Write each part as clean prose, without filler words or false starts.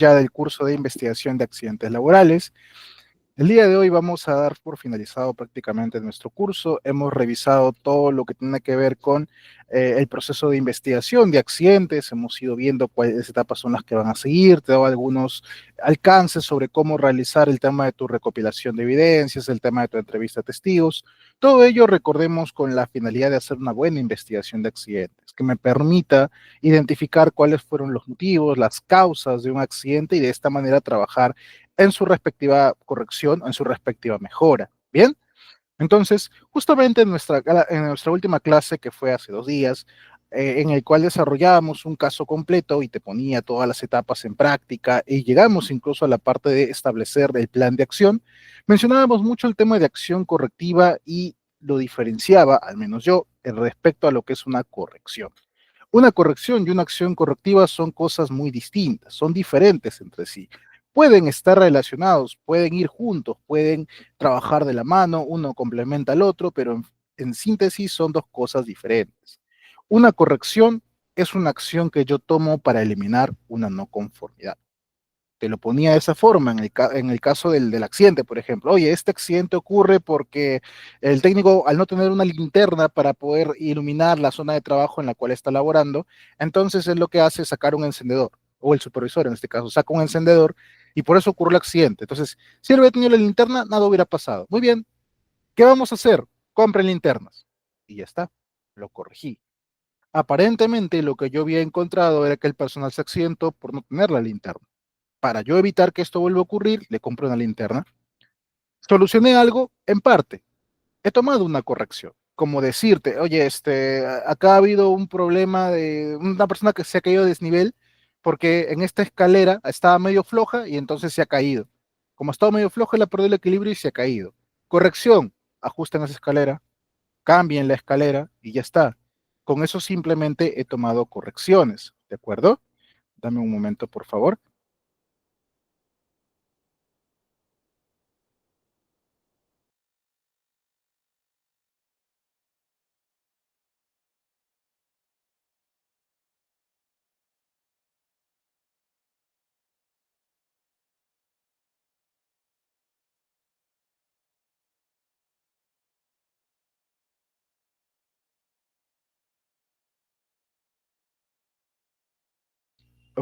ya del curso de investigación de accidentes laborales. El día de hoy vamos a dar por finalizado prácticamente nuestro curso. Hemos revisado todo lo que tiene que ver con el proceso de investigación de accidentes. Hemos ido viendo cuáles etapas son las que van a seguir. Te he dado algunos alcances sobre cómo realizar el tema de tu recopilación de evidencias, el tema de tu entrevista a testigos. Todo ello, recordemos, con la finalidad de hacer una buena investigación de accidentes, que me permita identificar cuáles fueron los motivos, las causas de un accidente y de esta manera trabajar en su respectiva corrección o en su respectiva mejora. Bien, entonces, justamente en nuestra última clase, que fue hace 2 días, en el cual desarrollábamos un caso completo y te ponía todas las etapas en práctica y llegamos incluso a la parte de establecer el plan de acción, mencionábamos mucho el tema de acción correctiva y lo diferenciaba, al menos yo, respecto a lo que es una corrección. Una corrección y una acción correctiva son cosas muy distintas, son diferentes entre sí. Pueden estar relacionados, pueden ir juntos, pueden trabajar de la mano, uno complementa al otro, pero en síntesis son dos cosas diferentes. Una corrección es una acción que yo tomo para eliminar una no conformidad. Te lo ponía de esa forma en el caso del accidente, por ejemplo. Oye, este accidente ocurre porque el técnico, al no tener una linterna para poder iluminar la zona de trabajo en la cual está laborando, entonces él lo que hace es sacar un encendedor, o el supervisor en este caso, saca un encendedor y por eso ocurre el accidente. Entonces, si él hubiera tenido la linterna, nada hubiera pasado. Muy bien, ¿qué vamos a hacer? Compren linternas. Y ya está, lo corregí. Aparentemente, lo que yo había encontrado era que el personal se accidentó por no tener la linterna. Para yo evitar que esto vuelva a ocurrir, le compro una linterna. Solucioné algo en parte. He tomado una corrección. Como decirte, oye, acá ha habido un problema de una persona que se ha caído de desnivel porque en esta escalera estaba medio floja y entonces se ha caído. Como estaba medio floja, le ha perdido el equilibrio y se ha caído. Corrección, ajusten esa escalera, cambien la escalera y ya está. Con eso simplemente he tomado correcciones, ¿de acuerdo? Dame un momento, por favor.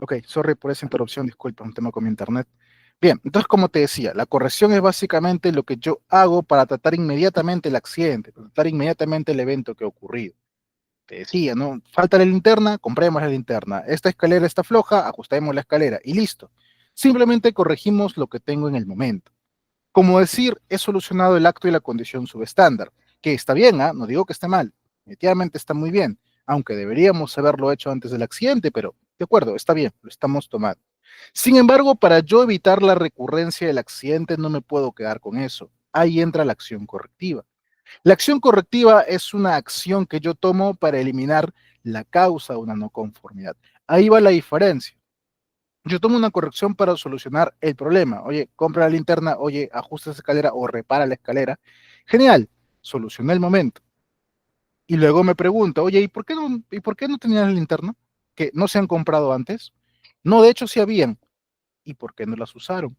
Ok, sorry por esa interrupción, disculpa, un tema con mi internet. Bien, entonces como te decía, la corrección es básicamente lo que yo hago para tratar inmediatamente el accidente, para tratar inmediatamente el evento que ha ocurrido. Te decía, ¿no? Falta la linterna, compremos la linterna. Esta escalera está floja, ajustemos la escalera y listo. Simplemente corregimos lo que tengo en el momento. Como decir, he solucionado el acto y la condición subestándar, que está bien, ¿ah? No digo que esté mal, definitivamente está muy bien, aunque deberíamos haberlo hecho antes del accidente, pero de acuerdo, está bien, lo estamos tomando. Sin embargo, para yo evitar la recurrencia del accidente, no me puedo quedar con eso. Ahí entra la acción correctiva. La acción correctiva es una acción que yo tomo para eliminar la causa de una no conformidad. Ahí va la diferencia. Yo tomo una corrección para solucionar el problema. Oye, compra la linterna, oye, ajusta esa escalera o repara la escalera. Genial, solucioné el momento. Y luego me pregunta, oye, ¿y por qué no tenían la linterna? ¿Que no se han comprado antes? No, de hecho sí habían. ¿Y por qué no las usaron?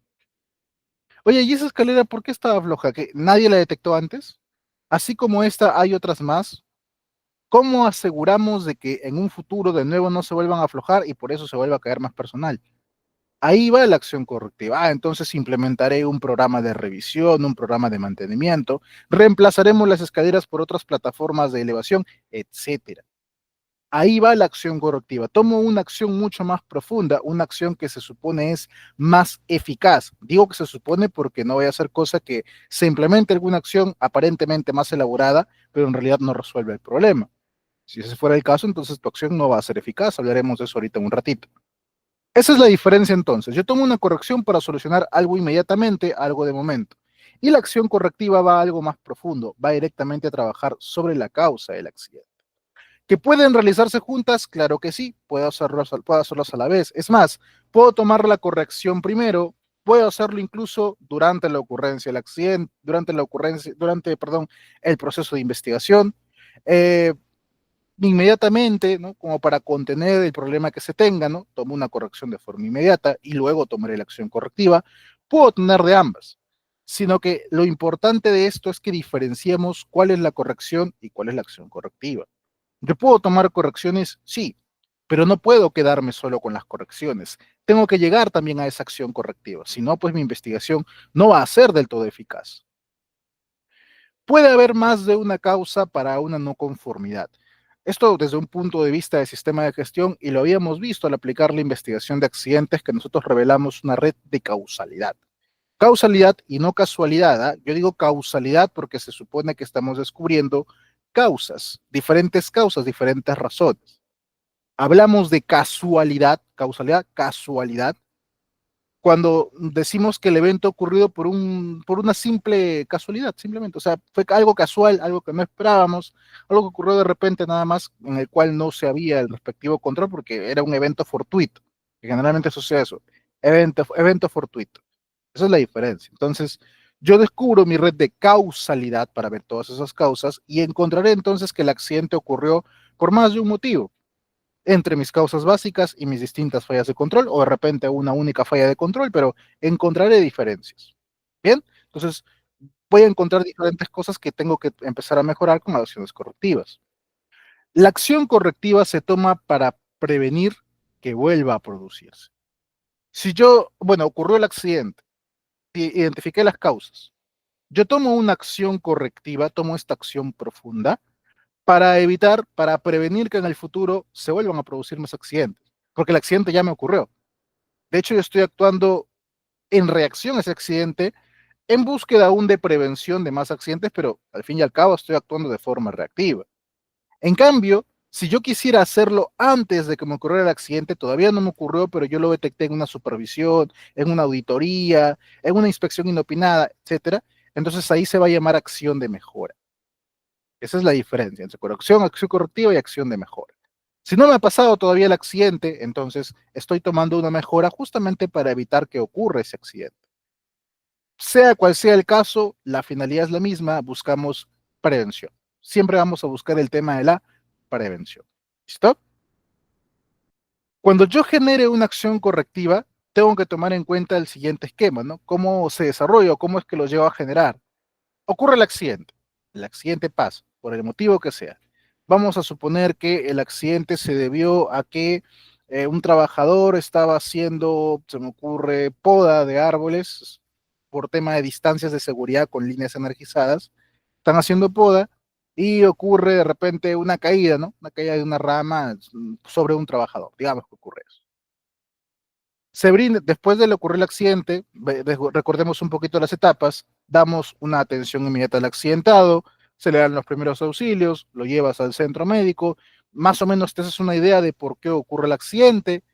Oye, ¿y esa escalera por qué estaba floja? ¿Que nadie la detectó antes? Así como esta, hay otras más. ¿Cómo aseguramos de que en un futuro de nuevo no se vuelvan a aflojar y por eso se vuelva a caer más personal? Ahí va la acción correctiva. Entonces implementaré un programa de revisión, un programa de mantenimiento, reemplazaremos las escaleras por otras plataformas de elevación, etcétera. Ahí va la acción correctiva. Tomo una acción mucho más profunda, una acción que se supone es más eficaz. Digo que se supone porque no voy a hacer cosa que se implemente alguna acción aparentemente más elaborada, pero en realidad no resuelve el problema. Si ese fuera el caso, entonces tu acción no va a ser eficaz. Hablaremos de eso ahorita en un ratito. Esa es la diferencia entonces. Yo tomo una corrección para solucionar algo inmediatamente, algo de momento. Y la acción correctiva va a algo más profundo, va directamente a trabajar sobre la causa del accidente. ¿Que pueden realizarse juntas? Claro que sí, puedo hacerlas a la vez. Es más, puedo tomar la corrección primero, puedo hacerlo incluso durante la ocurrencia del accidente, durante, perdón, el proceso de investigación. Eh, inmediatamente, ¿no? Como para contener el problema que se tenga, ¿no? Tomo una corrección de forma inmediata y luego tomaré la acción correctiva. Puedo tener de ambas, sino que lo importante de esto es que diferenciemos cuál es la corrección y cuál es la acción correctiva. Yo puedo tomar correcciones, sí, pero no puedo quedarme solo con las correcciones. Tengo que llegar también a esa acción correctiva. Si no, pues mi investigación no va a ser del todo eficaz. Puede haber más de una causa para una no conformidad. Esto desde un punto de vista de sistema de gestión, y lo habíamos visto al aplicar la investigación de accidentes, que nosotros revelamos una red de causalidad. Causalidad y no casualidad. ¿Ah? Yo digo causalidad porque se supone que estamos descubriendo causas, diferentes razones. Hablamos de casualidad, causalidad, casualidad, cuando decimos que el evento ha ocurrido por una simple casualidad, simplemente. O sea, fue algo casual, algo que no esperábamos, algo que ocurrió de repente nada más, en el cual no se había el respectivo control porque era un evento fortuito, que generalmente sucede eso, evento fortuito. Esa es la diferencia. Entonces, yo descubro mi red de causalidad para ver todas esas causas y encontraré entonces que el accidente ocurrió por más de un motivo entre mis causas básicas y mis distintas fallas de control, o de repente una única falla de control, pero encontraré diferencias. Bien, entonces voy a encontrar diferentes cosas que tengo que empezar a mejorar con acciones correctivas. La acción correctiva se toma para prevenir que vuelva a producirse. Si yo, bueno, ocurrió el accidente, identifiqué las causas, yo tomo una acción correctiva, tomo esta acción profunda para evitar, para prevenir que en el futuro se vuelvan a producir más accidentes, porque el accidente ya me ocurrió. De hecho, yo estoy actuando en reacción a ese accidente en búsqueda aún de prevención de más accidentes, pero al fin y al cabo estoy actuando de forma reactiva. En cambio, si yo quisiera hacerlo antes de que me ocurriera el accidente, todavía no me ocurrió, pero yo lo detecté en una supervisión, en una auditoría, en una inspección inopinada, etcétera, entonces ahí se va a llamar acción de mejora. Esa es la diferencia entre corrección, acción correctiva y acción de mejora. Si no me ha pasado todavía el accidente, entonces estoy tomando una mejora justamente para evitar que ocurra ese accidente. Sea cual sea el caso, la finalidad es la misma, buscamos prevención. Siempre vamos a buscar el tema de la prevención. ¿Listo? Cuando yo genere una acción correctiva, tengo que tomar en cuenta el siguiente esquema, ¿no? ¿Cómo se desarrolla o cómo es que lo llevo a generar? Ocurre el accidente pasa, por el motivo que sea. Vamos a suponer que el accidente se debió a que un trabajador estaba haciendo, se me ocurre, poda de árboles por tema de distancias de seguridad con líneas energizadas. Están haciendo poda y ocurre de repente una caída, ¿no? Una caída de una rama sobre un trabajador. Digamos que ocurre eso. Después de ocurrir el accidente, recordemos un poquito las etapas, damos una atención inmediata al accidentado, se le dan los primeros auxilios, lo llevas al centro médico, más o menos te haces una idea de por qué ocurre el accidente,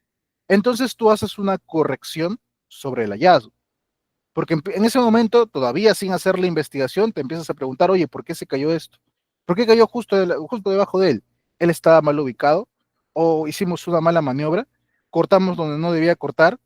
entonces tú haces una corrección sobre el hallazgo, porque en ese momento, todavía sin hacer la investigación, te empiezas a preguntar, oye, ¿por qué se cayó esto? ¿Por qué cayó justo debajo de él? ¿Él estaba mal ubicado? ¿O hicimos una mala maniobra? ¿Cortamos donde no debía cortar?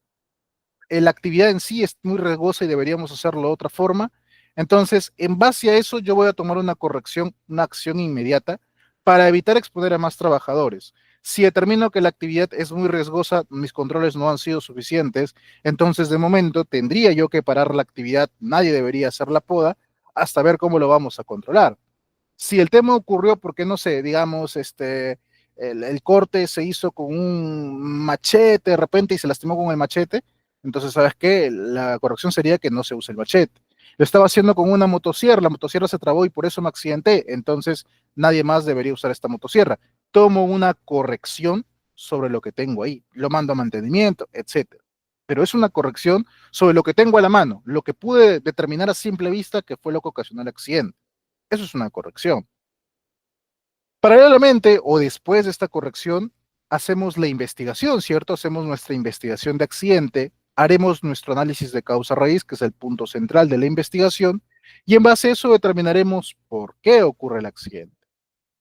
La actividad en sí es muy riesgosa y deberíamos hacerlo de otra forma. Entonces, en base a eso, yo voy a tomar una corrección, una acción inmediata para evitar exponer a más trabajadores. Si determino que la actividad es muy riesgosa, mis controles no han sido suficientes, entonces de momento tendría yo que parar la actividad, nadie debería hacer la poda hasta ver cómo lo vamos a controlar. Si el tema ocurrió porque, no sé, digamos, el corte se hizo con un machete de repente y se lastimó con el machete, entonces, ¿sabes qué? La corrección sería que no se use el machete. Lo estaba haciendo con una motosierra, la motosierra se trabó y por eso me accidenté, entonces nadie más debería usar esta motosierra. Tomo una corrección sobre lo que tengo ahí, lo mando a mantenimiento, etcétera. Pero es una corrección sobre lo que tengo a la mano, lo que pude determinar a simple vista que fue lo que ocasionó el accidente. Eso es una corrección. Paralelamente o después de esta corrección, hacemos la investigación, ¿cierto? Hacemos nuestra investigación de accidente, haremos nuestro análisis de causa raíz, que es el punto central de la investigación, y en base a eso determinaremos por qué ocurre el accidente.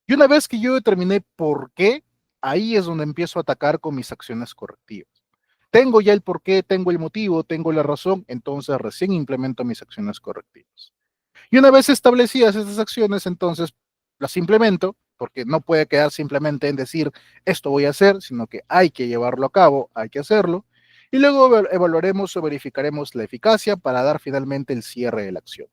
Y una vez que yo determiné por qué, ahí es donde empiezo a atacar con mis acciones correctivas. Tengo ya el por qué, tengo el motivo, tengo la razón, entonces recién implemento mis acciones correctivas. Y una vez establecidas estas acciones, entonces las implemento porque no puede quedar simplemente en decir esto voy a hacer, sino que hay que llevarlo a cabo, hay que hacerlo, y luego evaluaremos o verificaremos la eficacia para dar finalmente el cierre de la acción.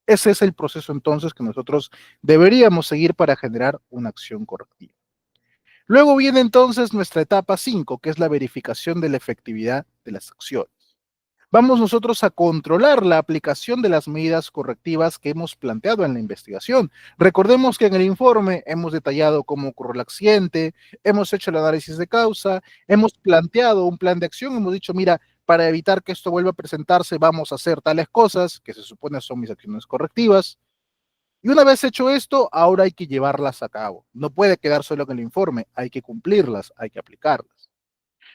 Ese es el proceso entonces que nosotros deberíamos seguir para generar una acción correctiva. Luego viene entonces nuestra etapa 5, que es la verificación de la efectividad de las acciones. Vamos nosotros a controlar la aplicación de las medidas correctivas que hemos planteado en la investigación. Recordemos que en el informe hemos detallado cómo ocurrió el accidente, hemos hecho el análisis de causa, hemos planteado un plan de acción, hemos dicho, mira, para evitar que esto vuelva a presentarse, vamos a hacer tales cosas, que se supone son mis acciones correctivas. Y una vez hecho esto, ahora hay que llevarlas a cabo. No puede quedar solo en el informe, hay que cumplirlas, hay que aplicarlas.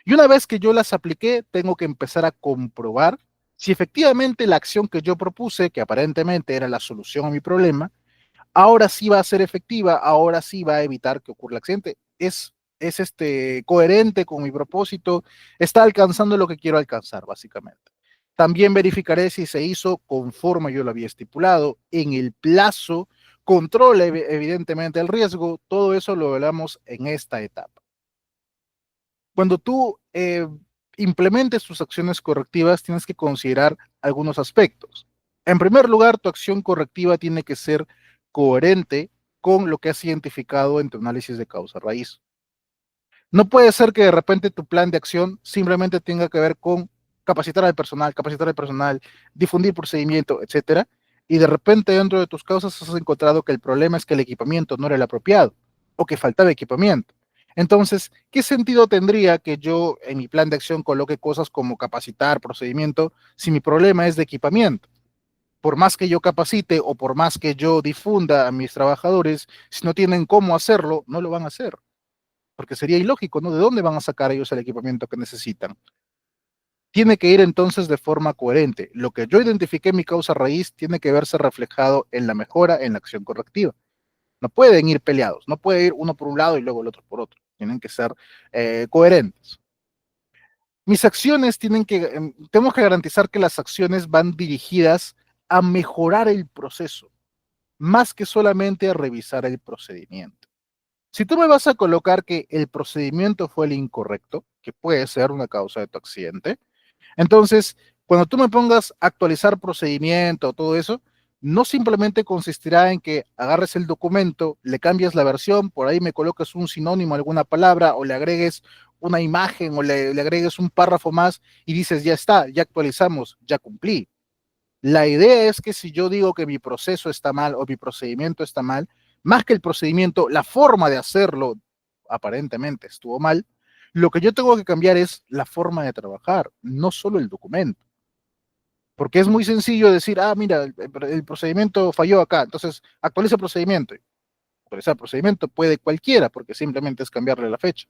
Y una vez que yo las apliqué, tengo que empezar a comprobar si efectivamente la acción que yo propuse, que aparentemente era la solución a mi problema, ahora sí va a ser efectiva, ahora sí va a evitar que ocurra el accidente. Es coherente con mi propósito, está alcanzando lo que quiero alcanzar, básicamente. También verificaré si se hizo conforme yo lo había estipulado, en el plazo, controla evidentemente el riesgo, todo eso lo hablamos en esta etapa. Cuando tú implementes tus acciones correctivas, tienes que considerar algunos aspectos. En primer lugar, tu acción correctiva tiene que ser coherente con lo que has identificado en tu análisis de causa raíz. No puede ser que de repente tu plan de acción simplemente tenga que ver con capacitar al personal, difundir procedimiento, etcétera, y de repente dentro de tus causas has encontrado que el problema es que el equipamiento no era el apropiado o que faltaba equipamiento. Entonces, ¿qué sentido tendría que yo en mi plan de acción coloque cosas como capacitar, procedimiento, si mi problema es de equipamiento? Por más que yo capacite o por más que yo difunda a mis trabajadores, si no tienen cómo hacerlo, no lo van a hacer, porque sería ilógico, ¿no? ¿De dónde van a sacar ellos el equipamiento que necesitan? Tiene que ir entonces de forma coherente. Lo que yo identifiqué en mi causa raíz tiene que verse reflejado en la mejora, en la acción correctiva. No pueden ir peleados, no puede ir uno por un lado y luego el otro por otro. Tienen que ser coherentes. Mis acciones tenemos que garantizar que las acciones van dirigidas a mejorar el proceso, más que solamente a revisar el procedimiento. Si tú me vas a colocar que el procedimiento fue el incorrecto, que puede ser una causa de tu accidente, entonces, cuando tú me pongas a actualizar procedimiento, todo eso, no simplemente consistirá en que agarres el documento, le cambies la versión, por ahí me coloques un sinónimo, alguna palabra, o le agregues una imagen, o le agregues un párrafo más y dices, ya está, ya actualizamos, ya cumplí. La idea es que si yo digo que mi proceso está mal o mi procedimiento está mal, más que el procedimiento, la forma de hacerlo aparentemente estuvo mal, lo que yo tengo que cambiar es la forma de trabajar, no solo el documento. Porque es muy sencillo decir, ah, mira, el procedimiento falló acá, entonces actualiza el procedimiento. Actualizar el procedimiento puede cualquiera, porque simplemente es cambiarle la fecha.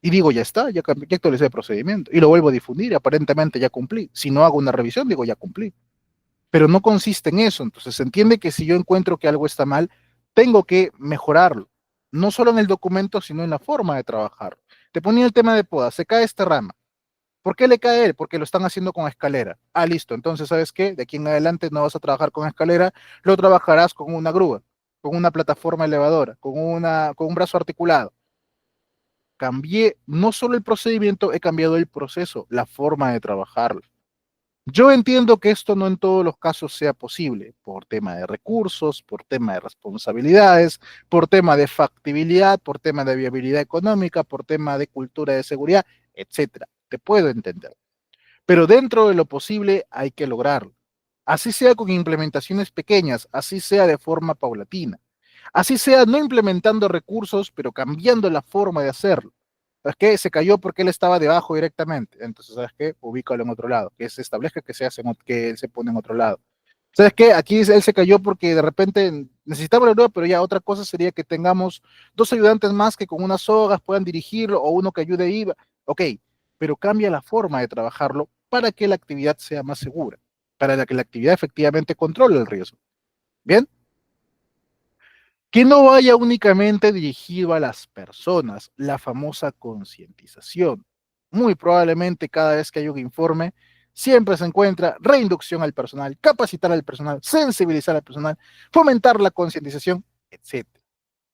Y digo, ya está, ya actualicé el procedimiento. Y lo vuelvo a difundir, aparentemente ya cumplí. Si no hago una revisión, digo, ya cumplí. Pero no consiste en eso. Entonces se entiende que si yo encuentro que algo está mal, tengo que mejorarlo. No solo en el documento, sino en la forma de trabajar. Te ponía el tema de poda, se cae esta rama. ¿Por qué le cae él? Porque lo están haciendo con escalera. Ah, listo. Entonces, ¿sabes qué? De aquí en adelante no vas a trabajar con escalera, lo trabajarás con una grúa, con una plataforma elevadora, con un brazo articulado. Cambié no solo el procedimiento, he cambiado el proceso, la forma de trabajarlo. Yo entiendo que esto no en todos los casos sea posible, por tema de recursos, por tema de responsabilidades, por tema de factibilidad, por tema de viabilidad económica, por tema de cultura de seguridad, etcétera. Te puedo entender. Pero dentro de lo posible hay que lograrlo. Así sea con implementaciones pequeñas, así sea de forma paulatina, así sea no implementando recursos, pero cambiando la forma de hacerlo. ¿Sabes qué? Se cayó porque él estaba debajo directamente. Entonces, ¿sabes qué? Ubícalo en otro lado, que se establezca que que él se pone en otro lado. ¿Sabes qué? Aquí él se cayó porque de repente necesitaba la grúa, pero ya otra cosa sería que tengamos dos ayudantes más que con unas sogas puedan dirigirlo o uno que ayude ahí. Ok, pero cambia la forma de trabajarlo para que la actividad sea más segura, para que la actividad efectivamente controle el riesgo. ¿Bien? Que no vaya únicamente dirigido a las personas, la famosa concientización. Muy probablemente cada vez que hay un informe, siempre se encuentra reinducción al personal, capacitar al personal, sensibilizar al personal, fomentar la concientización, etc.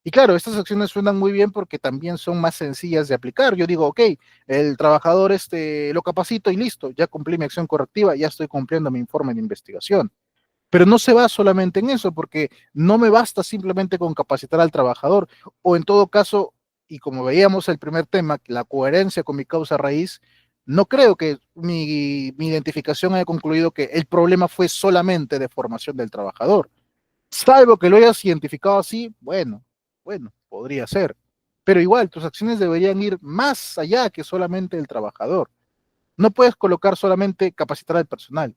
Y claro, estas acciones suenan muy bien porque también son más sencillas de aplicar. Yo digo, ok, el trabajador lo capacito y listo, ya cumplí mi acción correctiva, ya estoy cumpliendo mi informe de investigación. Pero no se va solamente en eso, porque no me basta simplemente con capacitar al trabajador, o en todo caso, y como veíamos el primer tema, la coherencia con mi causa raíz, no creo que mi identificación haya concluido que el problema fue solamente de formación del trabajador. Salvo que lo hayas identificado así, bueno, podría ser. Pero igual, tus acciones deberían ir más allá que solamente el trabajador. No puedes colocar solamente capacitar al personal.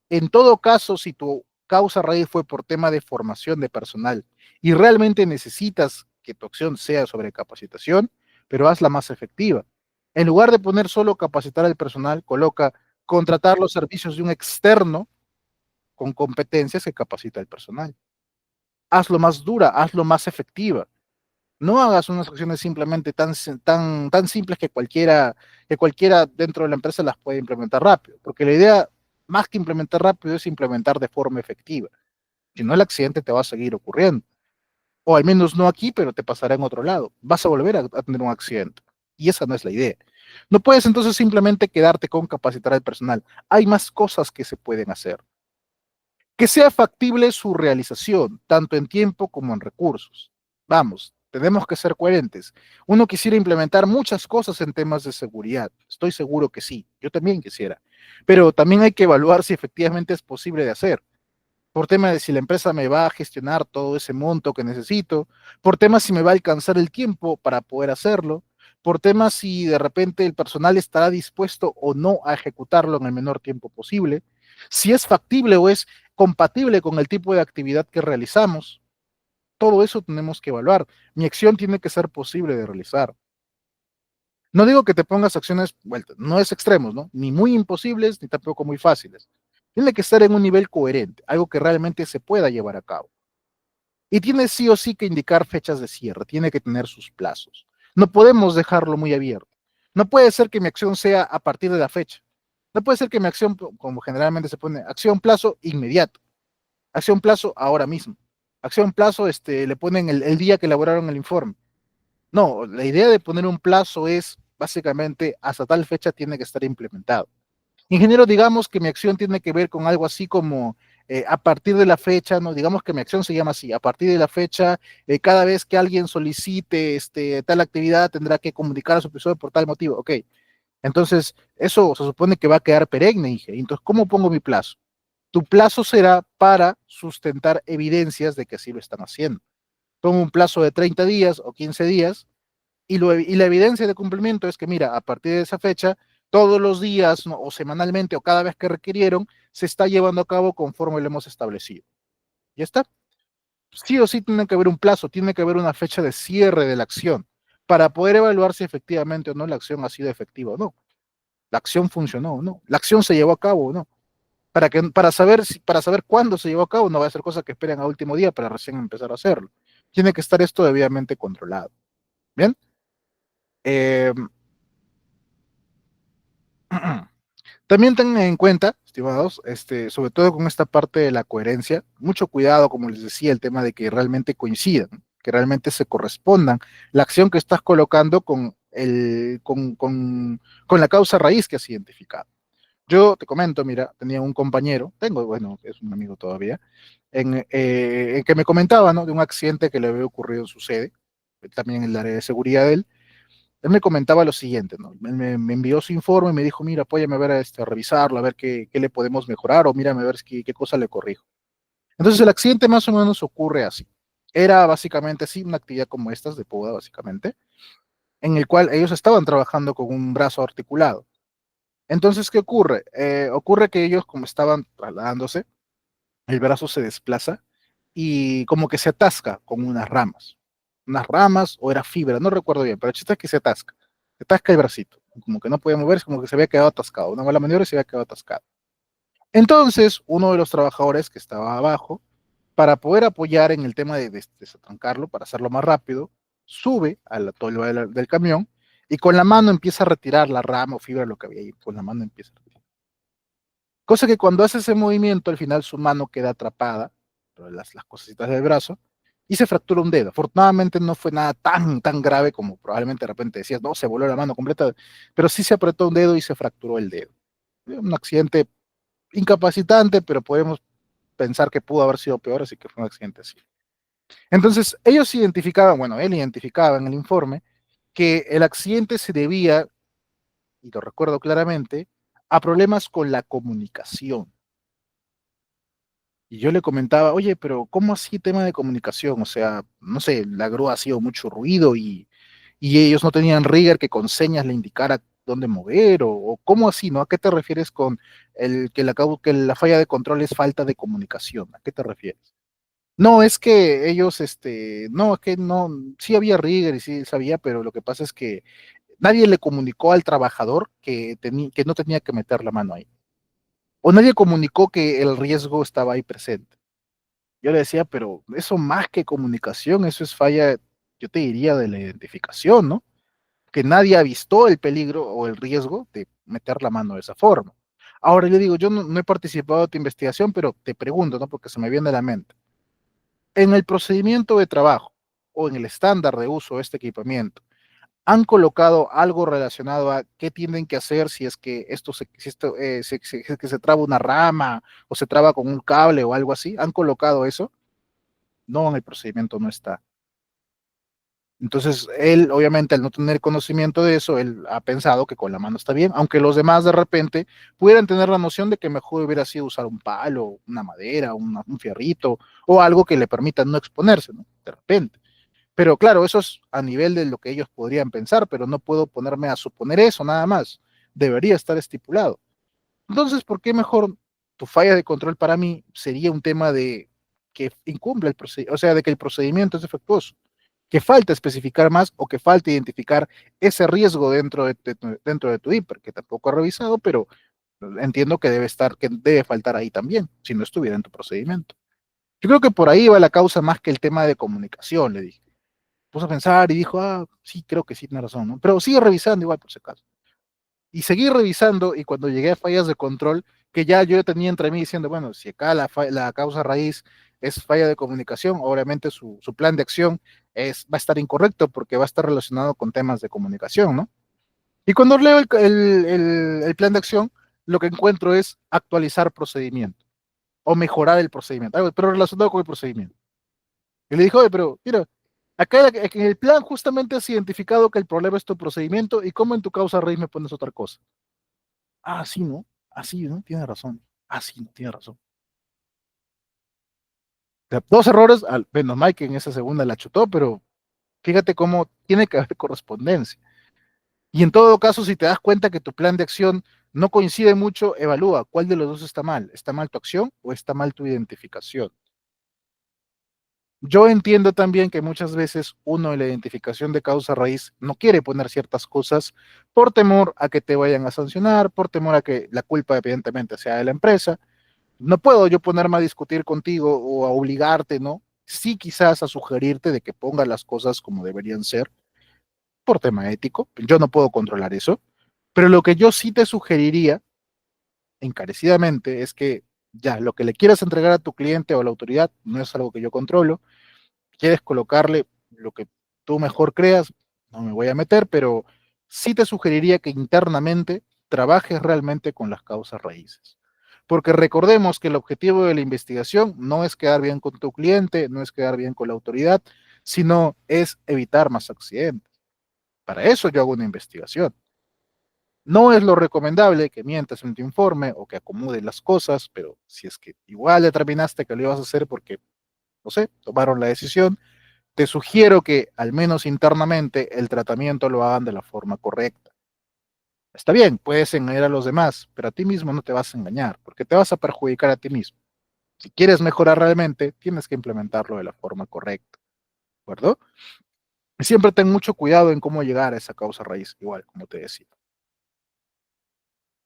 En todo caso, si tu causa raíz fue por tema de formación de personal y realmente necesitas que tu acción sea sobre capacitación, pero hazla más efectiva. En lugar de poner solo capacitar al personal, coloca contratar los servicios de un externo con competencias que capacita al personal. Hazlo más dura, hazlo más efectiva. No hagas unas acciones simplemente tan simples que cualquiera dentro de la empresa las puede implementar rápido, porque la idea, más que implementar rápido, es implementar de forma efectiva. Si no, el accidente te va a seguir ocurriendo. O al menos no aquí, pero te pasará en otro lado. Vas a volver a tener un accidente. Y esa no es la idea. No puedes entonces simplemente quedarte con capacitar al personal. Hay más cosas que se pueden hacer. Que sea factible su realización, tanto en tiempo como en recursos. Vamos, tenemos que ser coherentes. Uno quisiera implementar muchas cosas en temas de seguridad. Estoy seguro que sí, yo también quisiera. Pero también hay que evaluar si efectivamente es posible de hacer. Por tema de si la empresa me va a gestionar todo ese monto que necesito, por tema si me va a alcanzar el tiempo para poder hacerlo, por tema si de repente el personal estará dispuesto o no a ejecutarlo en el menor tiempo posible, si es factible o es compatible con el tipo de actividad que realizamos. Todo eso tenemos que evaluar. Mi acción tiene que ser posible de realizar. No digo que te pongas acciones, bueno, no es extremos, ¿no? Ni muy imposibles, ni tampoco muy fáciles. Tiene que estar en un nivel coherente, algo que realmente se pueda llevar a cabo. Y tiene sí o sí que indicar fechas de cierre, tiene que tener sus plazos. No podemos dejarlo muy abierto. No puede ser que mi acción sea a partir de la fecha. No puede ser que mi acción, como generalmente se pone, acción plazo inmediato, acción plazo ahora mismo, acción plazo, le ponen el día que elaboraron el informe. No, la idea de poner un plazo es básicamente hasta tal fecha tiene que estar implementado. Ingeniero, digamos que mi acción tiene que ver con algo así como a partir de la fecha, ¿no? Digamos que mi acción se llama así, a partir de la fecha, cada vez que alguien solicite tal actividad tendrá que comunicar a su supervisor por tal motivo. Ok, entonces eso se supone que va a quedar perenne, Inge. Entonces, ¿cómo pongo mi plazo? Tu plazo será para sustentar evidencias de que así lo están haciendo. Pongo un plazo de 30 días o 15 días y la evidencia de cumplimiento es que, mira, a partir de esa fecha, todos los días, ¿no? O semanalmente o cada vez que requirieron, se está llevando a cabo conforme lo hemos establecido. Ya está. Sí o sí tiene que haber un plazo, tiene que haber una fecha de cierre de la acción para poder evaluar si efectivamente o no la acción ha sido efectiva o no. La acción funcionó o no. La acción se llevó a cabo o no. Para saber cuándo se llevó a cabo, no va a ser cosa que esperen a último día para recién empezar a hacerlo. Tiene que estar esto debidamente controlado. Bien. Eh, También tengan en cuenta, estimados, sobre todo con esta parte de la coherencia, mucho cuidado, como les decía, el tema de que realmente coincidan, que realmente se correspondan la acción que estás colocando con la causa raíz que has identificado. Yo te comento, mira, tenía un compañero, tengo, bueno, es un amigo todavía, en que me comentaba, ¿no? De un accidente que le había ocurrido en su sede, también en el área de seguridad de él. Él me comentaba lo siguiente, ¿no? Me envió su informe y me dijo, mira, apóyame a ver, a revisarlo, a ver qué le podemos mejorar o mírame a ver qué cosa le corrijo. Entonces el accidente más o menos ocurre así. Era básicamente así, una actividad como estas de poda, básicamente, en el cual ellos estaban trabajando con un brazo articulado. Entonces, ¿qué ocurre? Ocurre que ellos, como estaban trasladándose, el brazo se desplaza y como que se atasca con unas ramas o era fibra, no recuerdo bien, pero el chiste es que se atasca el bracito, como que no podía moverse, como que se había quedado atascado, una mala maniobra y se había quedado atascado. Entonces, uno de los trabajadores que estaba abajo, para poder apoyar en el tema de desatrancarlo, para hacerlo más rápido, sube al tolva del camión y con la mano empieza a retirar la rama o fibra, lo que había ahí, con la mano empieza a retirar. Cosa que cuando hace ese movimiento, al final su mano queda atrapada, las cositas del brazo, y se fracturó un dedo. Afortunadamente no fue nada tan grave como probablemente de repente decías, no, se voló la mano completa, pero sí se apretó un dedo y se fracturó el dedo. Un accidente incapacitante, pero podemos pensar que pudo haber sido peor, así que fue un accidente así. Entonces, ellos identificaban, bueno, él identificaba en el informe que el accidente se debía, y lo recuerdo claramente, a problemas con la comunicación. Y yo le comentaba, oye, pero ¿cómo así tema de comunicación? O sea, no sé, la grúa hacía mucho ruido y ellos no tenían rigger que con señas le indicara dónde mover, o cómo así, ¿no? ¿A qué te refieres con que la falla de control es falta de comunicación? ¿A qué te refieres? No, es que ellos, no, es que no, sí había rigger y sí sabía, pero lo que pasa es que nadie le comunicó al trabajador que no tenía que meter la mano ahí. O nadie comunicó que el riesgo estaba ahí presente. Yo le decía, pero eso más que comunicación, eso es falla, yo te diría, de la identificación, ¿no? Que nadie ha visto el peligro o el riesgo de meter la mano de esa forma. Ahora yo digo, yo no he participado de tu investigación, pero te pregunto, ¿no? Porque se me viene a la mente. En el procedimiento de trabajo o en el estándar de uso de este equipamiento, ¿han colocado algo relacionado a qué tienen que hacer si es que si es que se traba una rama o se traba con un cable o algo así? ¿Han colocado eso? No, en el procedimiento no está. Entonces, él, obviamente, al no tener conocimiento de eso, él ha pensado que con la mano está bien, aunque los demás de repente pudieran tener la noción de que mejor hubiera sido usar un palo, una madera, un fierrito o algo que le permita no exponerse, ¿no? De repente. Pero claro, eso es a nivel de lo que ellos podrían pensar, pero no puedo ponerme a suponer eso nada más. Debería estar estipulado. Entonces, ¿por qué mejor tu falla de control para mí sería un tema de que incumple el procedimiento, o sea, de que el procedimiento es defectuoso, que falta especificar más o que falta identificar ese riesgo dentro de tu hiper, que tampoco he revisado, pero entiendo que debe estar, que debe faltar ahí también, si no estuviera en tu procedimiento. Yo creo que por ahí va la causa más que el tema de comunicación, le dije. Puso a pensar y dijo, ah, sí, creo que sí, tiene razón, ¿no? Pero sigue revisando igual por si acaso. Y seguí revisando y cuando llegué a fallas de control, que ya yo tenía entre mí diciendo, bueno, si acá la causa raíz es falla de comunicación, obviamente su plan de acción va a estar incorrecto porque va a estar relacionado con temas de comunicación, ¿no? Y cuando leo el plan de acción, lo que encuentro es actualizar procedimiento o mejorar el procedimiento, pero relacionado con el procedimiento. Y le dijo, oye, pero mira, acá en el plan justamente has identificado que el problema es tu procedimiento y cómo en tu causa raíz me pones otra cosa. Ah, sí, ¿no? Así, ¿no? Tiene razón. Ah, sí, no, tiene razón. O sea, dos errores, menos mal que en esa segunda la chutó, pero fíjate cómo tiene que haber correspondencia. Y en todo caso, si te das cuenta que tu plan de acción no coincide mucho, evalúa cuál de los dos está mal. ¿Está mal tu acción o está mal tu identificación? Yo entiendo también que muchas veces uno en la identificación de causa raíz no quiere poner ciertas cosas por temor a que te vayan a sancionar, por temor a que la culpa evidentemente sea de la empresa. No puedo yo ponerme a discutir contigo o a obligarte, ¿no? Sí, quizás a sugerirte de que pongas las cosas como deberían ser por tema ético. Yo no puedo controlar eso, pero lo que yo sí te sugeriría encarecidamente es que ya lo que le quieras entregar a tu cliente o a la autoridad no es algo que yo controlo. Quieres colocarle lo que tú mejor creas, no me voy a meter, pero sí te sugeriría que internamente trabajes realmente con las causas raíces. Porque recordemos que el objetivo de la investigación no es quedar bien con tu cliente, no es quedar bien con la autoridad, sino es evitar más accidentes. Para eso yo hago una investigación. No es lo recomendable que mientas en tu informe o que acomodes las cosas, pero si es que igual determinaste que lo ibas a hacer porque, no sé, tomaron la decisión, te sugiero que al menos internamente el tratamiento lo hagan de la forma correcta. Está bien, puedes engañar a los demás, pero a ti mismo no te vas a engañar, porque te vas a perjudicar a ti mismo. Si quieres mejorar realmente, tienes que implementarlo de la forma correcta, ¿de acuerdo? Y siempre ten mucho cuidado en cómo llegar a esa causa raíz, igual, como te decía.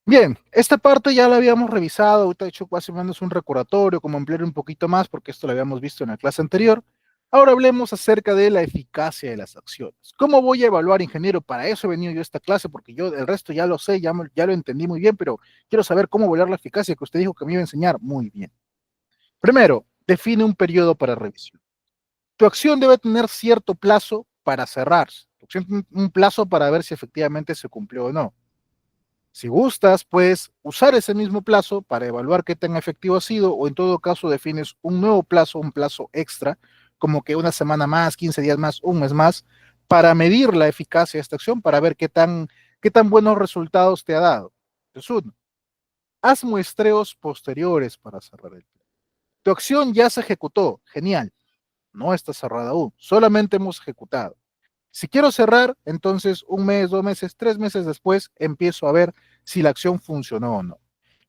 Bien, esta parte ya la habíamos revisado, ahorita he hecho casi menos un recordatorio, como ampliar un poquito más, porque esto lo habíamos visto en la clase anterior. Ahora hablemos acerca de la eficacia de las acciones. ¿Cómo voy a evaluar, ingeniero? Para eso he venido yo a esta clase, porque yo el resto ya lo sé, ya lo entendí muy bien, pero quiero saber cómo evaluar la eficacia que usted dijo que me iba a enseñar muy bien. Primero, define un periodo para revisión. Tu acción debe tener cierto plazo para cerrarse, un plazo para ver si efectivamente se cumplió o no. Si gustas, puedes usar ese mismo plazo para evaluar qué tan efectivo ha sido o en todo caso defines un nuevo plazo, un plazo extra, como que una semana más, 15 días más, un mes más, para medir la eficacia de esta acción, para ver qué tan buenos resultados te ha dado. Entonces, uno, haz muestreos posteriores para cerrar el plan. Tu acción ya se ejecutó, genial, no está cerrada aún, solamente hemos ejecutado. Si quiero cerrar, entonces un mes, 2 meses, 3 meses después empiezo a ver si la acción funcionó o no.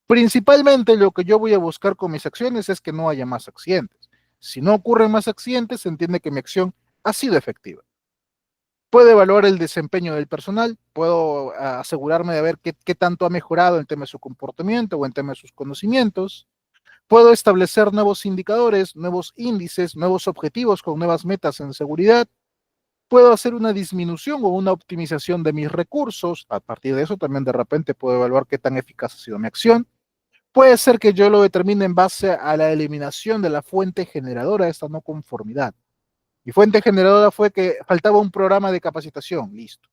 Principalmente lo que yo voy a buscar con mis acciones es que no haya más accidentes. Si no ocurren más accidentes, se entiende que mi acción ha sido efectiva. Puedo evaluar el desempeño del personal, puedo asegurarme de ver qué tanto ha mejorado en tema de su comportamiento o en tema de sus conocimientos. Puedo establecer nuevos indicadores, nuevos índices, nuevos objetivos con nuevas metas en seguridad. Puedo hacer una disminución o una optimización de mis recursos. A partir de eso también de repente puedo evaluar qué tan eficaz ha sido mi acción. Puede ser que yo lo determine en base a la eliminación de la fuente generadora de esta no conformidad. Mi fuente generadora fue que faltaba un programa de capacitación. Listo.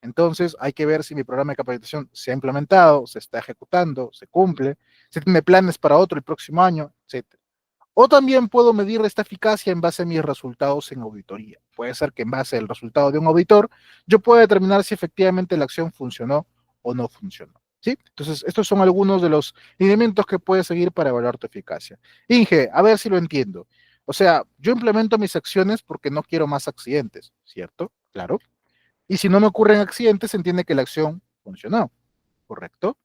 Entonces hay que ver si mi programa de capacitación se ha implementado, se está ejecutando, se cumple, se tiene planes para otro el próximo año, etcétera. O también puedo medir esta eficacia en base a mis resultados en auditoría. Puede ser que en base al resultado de un auditor yo pueda determinar si efectivamente la acción funcionó o no funcionó. ¿Sí? Entonces, estos son algunos de los lineamientos que puedes seguir para evaluar tu eficacia. Inge, a ver si lo entiendo. O sea, yo implemento mis acciones porque no quiero más accidentes, ¿cierto? Claro. Y si no me ocurren accidentes, se entiende que la acción funcionó, ¿correcto?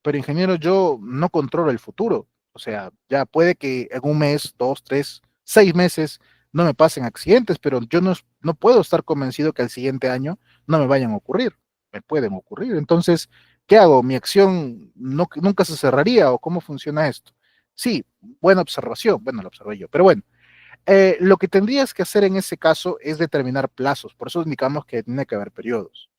Pero ingeniero, yo no controlo el futuro. O sea, ya puede que en un mes, 2, 3, 6 meses no me pasen accidentes, pero yo no puedo estar convencido que al siguiente año no me vayan a ocurrir. Me pueden ocurrir. Entonces, ¿qué hago? ¿Mi acción nunca se cerraría o cómo funciona esto? Sí, buena observación. Bueno, lo observé yo, pero bueno. Lo que tendrías que hacer en ese caso es determinar plazos. Por eso indicamos que tiene que haber periodos.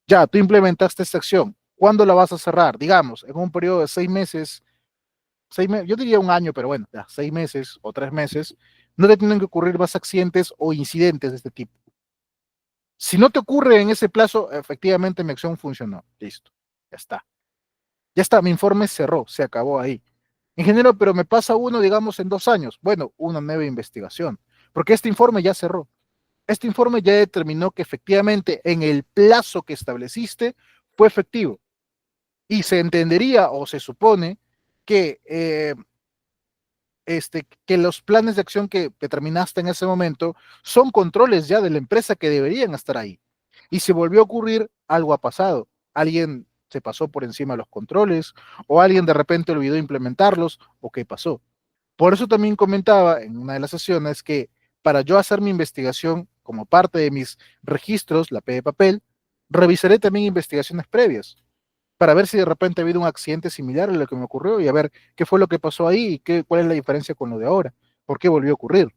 Ya, tú implementaste esta acción. ¿Cuándo la vas a cerrar? Digamos, en un periodo de 6 meses, yo diría un año, pero bueno, ya, 6 meses o 3 meses, no te tienen que ocurrir más accidentes o incidentes de este tipo. Si no te ocurre en ese plazo, efectivamente mi acción funcionó. Listo, ya está. Ya está, mi informe cerró, se acabó ahí. Ingeniero, pero me pasa uno, digamos, en 2 años. Bueno, una nueva investigación, porque este informe ya cerró. Este informe ya determinó que efectivamente en el plazo que estableciste fue efectivo. Y se entendería o se supone que, que los planes de acción que determinaste en ese momento son controles ya de la empresa que deberían estar ahí. Y si volvió a ocurrir, algo ha pasado. Alguien se pasó por encima de los controles o alguien de repente olvidó implementarlos o qué pasó. Por eso también comentaba en una de las sesiones que para yo hacer mi investigación como parte de mis registros, la P de papel, revisaré también investigaciones previas para ver si de repente ha habido un accidente similar a lo que me ocurrió y a ver qué fue lo que pasó ahí y cuál es la diferencia con lo de ahora, por qué volvió a ocurrir.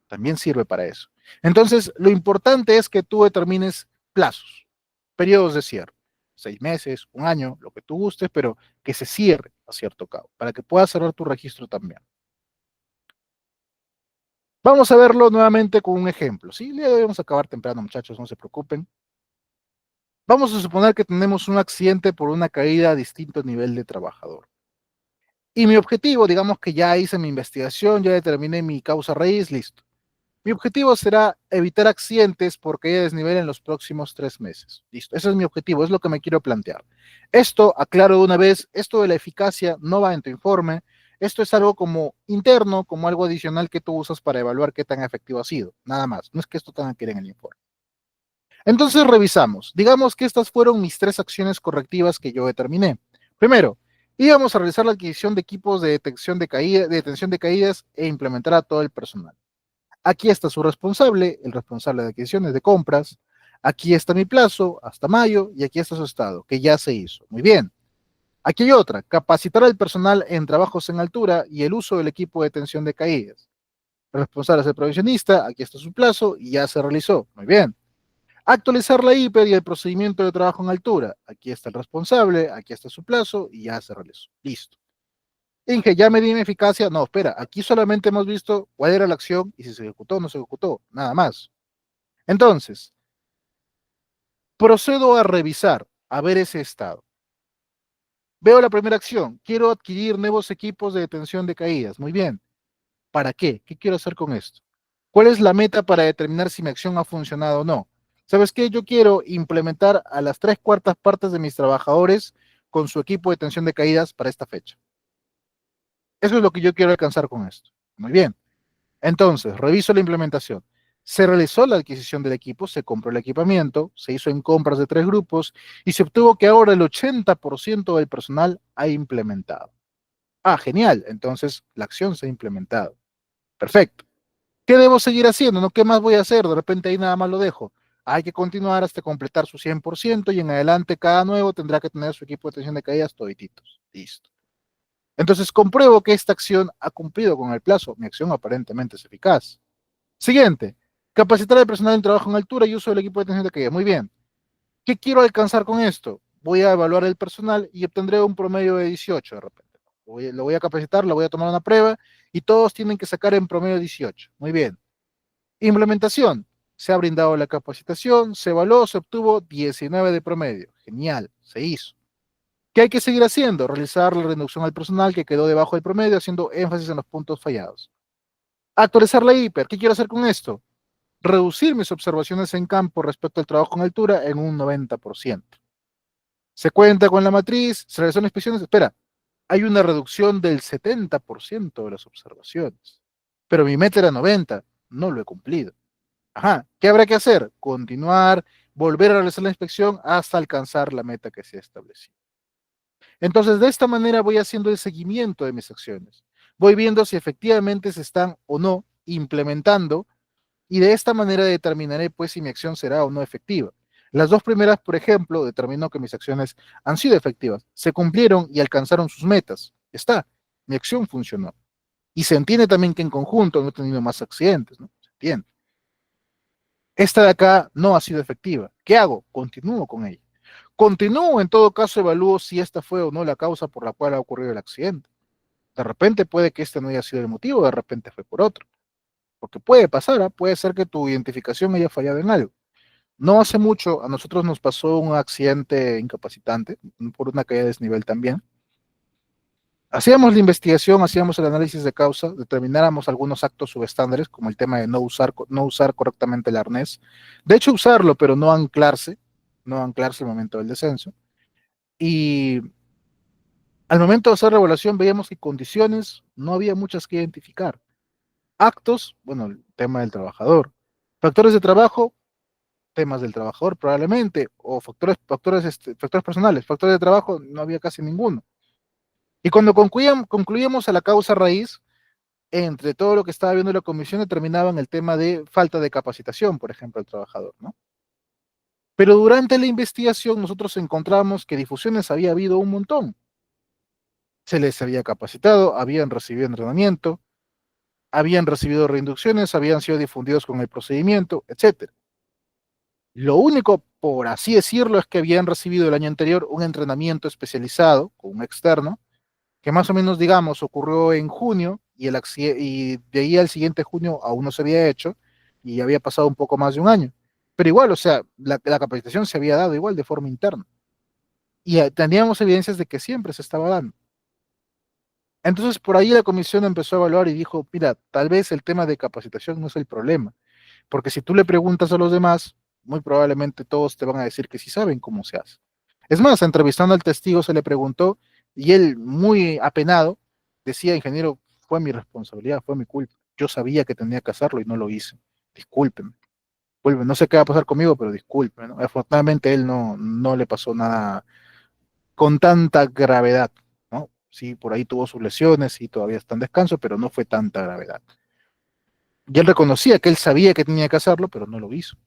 También sirve para eso. Entonces, lo importante es que tú determines plazos, periodos de cierre, 6 meses, un año, lo que tú gustes, pero que se cierre a cierto cabo, para que puedas cerrar tu registro también. Vamos a verlo nuevamente con un ejemplo. Sí, le debemos acabar temprano, muchachos, no se preocupen. Vamos a suponer que tenemos un accidente por una caída a distinto nivel de trabajador. Y mi objetivo, digamos que ya hice mi investigación, ya determiné mi causa raíz, listo. Mi objetivo será evitar accidentes por caída de desnivel en los próximos 3 meses. Listo, ese es mi objetivo, es lo que me quiero plantear. Esto, aclaro de una vez, esto de la eficacia no va en tu informe. Esto es algo como interno, como algo adicional que tú usas para evaluar qué tan efectivo ha sido. Nada más, no es que esto tenga que ir en el informe. Entonces revisamos. Digamos que estas fueron mis 3 acciones correctivas que yo determiné. Primero, íbamos a realizar la adquisición de equipos de detección de detención de caídas e implementar a todo el personal. Aquí está su responsable, el responsable de adquisiciones de compras. Aquí está mi plazo, hasta mayo, y aquí está su estado, que ya se hizo. Muy bien. Aquí hay otra, capacitar al personal en trabajos en altura y el uso del equipo de detención de caídas. El responsable es el provisionista, aquí está su plazo y ya se realizó. Muy bien. Actualizar la hiper y el procedimiento de trabajo en altura. Aquí está el responsable, aquí está su plazo y ya se realizó. Listo. Inge, ya me di mi eficacia. No, espera, aquí solamente hemos visto cuál era la acción y si se ejecutó o no se ejecutó, nada más. Entonces, procedo a revisar, a ver ese estado. Veo la primera acción, quiero adquirir nuevos equipos de detención de caídas. Muy bien, ¿para qué? ¿Qué quiero hacer con esto? ¿Cuál es la meta para determinar si mi acción ha funcionado o no? ¿Sabes qué? Yo quiero implementar a las tres cuartas partes de mis trabajadores con su equipo de detención de caídas para esta fecha. Eso es lo que yo quiero alcanzar con esto. Muy bien. Entonces, reviso la implementación. Se realizó la adquisición del equipo, se compró el equipamiento, se hizo en compras de tres grupos y se obtuvo que ahora el 80% del personal ha implementado. Ah, genial. Entonces, la acción se ha implementado. Perfecto. ¿Qué debo seguir haciendo? ¿No? ¿Qué más voy a hacer? De repente ahí nada más lo dejo. Hay que continuar hasta completar su 100% y en adelante cada nuevo tendrá que tener su equipo de atención de caídas todititos. Listo. Entonces compruebo que esta acción ha cumplido con el plazo. Mi acción aparentemente es eficaz. Siguiente, capacitar al personal en trabajo en altura y uso del equipo de atención de caída. Muy bien. ¿Qué quiero alcanzar con esto? Voy a evaluar el personal y obtendré un promedio de 18 de repente. Lo voy a capacitar, lo voy a tomar una prueba y todos tienen que sacar en promedio 18. Muy bien. Implementación. Se ha brindado la capacitación, se evaluó, se obtuvo 19 de promedio. Genial, se hizo. ¿Qué hay que seguir haciendo? Realizar la reducción al personal que quedó debajo del promedio, haciendo énfasis en los puntos fallados. Actualizar la hiper. ¿Qué quiero hacer con esto? Reducir mis observaciones en campo respecto al trabajo en altura en un 90%. Se cuenta con la matriz, se realizan inspecciones. Espera, hay una reducción del 70% de las observaciones. Pero mi meta era 90, no lo he cumplido. Ajá, ¿qué habrá que hacer? Continuar, volver a realizar la inspección hasta alcanzar la meta que se ha establecido. Entonces, de esta manera voy haciendo el seguimiento de mis acciones. Voy viendo si efectivamente se están o no implementando y de esta manera determinaré pues si mi acción será o no efectiva. Las dos primeras, por ejemplo, determinó que mis acciones han sido efectivas, se cumplieron y alcanzaron sus metas. Está, mi acción funcionó. Y se entiende también que en conjunto no he tenido más accidentes, ¿no? Se entiende. Esta de acá no ha sido efectiva. ¿Qué hago? Continúo con ella. Continúo, en todo caso, evalúo si esta fue o no la causa por la cual ha ocurrido el accidente. De repente puede que este no haya sido el motivo, de repente fue por otro. Porque puede pasar, ¿ah? Puede ser que tu identificación haya fallado en algo. No hace mucho a nosotros nos pasó un accidente incapacitante por una caída de desnivel también. Hacíamos la investigación, hacíamos el análisis de causa, determináramos algunos actos subestándares, como el tema de no usar correctamente el arnés. De hecho, usarlo, pero no anclarse al momento del descenso. Y al momento de hacer la evaluación veíamos que condiciones no había muchas que identificar. Actos, bueno, el tema del trabajador. Factores de trabajo, temas del trabajador probablemente, o factores personales, factores de trabajo, no había casi ninguno. Y cuando concluíamos a la causa raíz, entre todo lo que estaba viendo la comisión, determinaban el tema de falta de capacitación, por ejemplo, al trabajador, ¿no? Pero durante la investigación nosotros encontramos que difusiones había habido un montón. Se les había capacitado, habían recibido entrenamiento, habían recibido reinducciones, habían sido difundidos con el procedimiento, etcétera. Lo único, por así decirlo, es que habían recibido el año anterior un entrenamiento especializado con un externo, que más o menos, digamos, ocurrió en junio y de ahí al siguiente junio aún no se había hecho y había pasado un poco más de un año. Pero igual, o sea, la capacitación se había dado igual de forma interna y teníamos evidencias de que siempre se estaba dando. Entonces, por ahí la comisión empezó a evaluar y dijo, mira, tal vez el tema de capacitación no es el problema, porque si tú le preguntas a los demás, muy probablemente todos te van a decir que sí saben cómo se hace. Es más, entrevistando al testigo se le preguntó y él, muy apenado, decía, ingeniero, fue mi responsabilidad, fue mi culpa. Yo sabía que tenía que hacerlo y no lo hice. Discúlpeme. Discúlpeme. No sé qué va a pasar conmigo, pero discúlpeme, ¿no? Afortunadamente él no le pasó nada con tanta gravedad, ¿no? Sí, por ahí tuvo sus lesiones y todavía está en descanso, pero no fue tanta gravedad. Y él reconocía que él sabía que tenía que hacerlo, pero no lo hizo.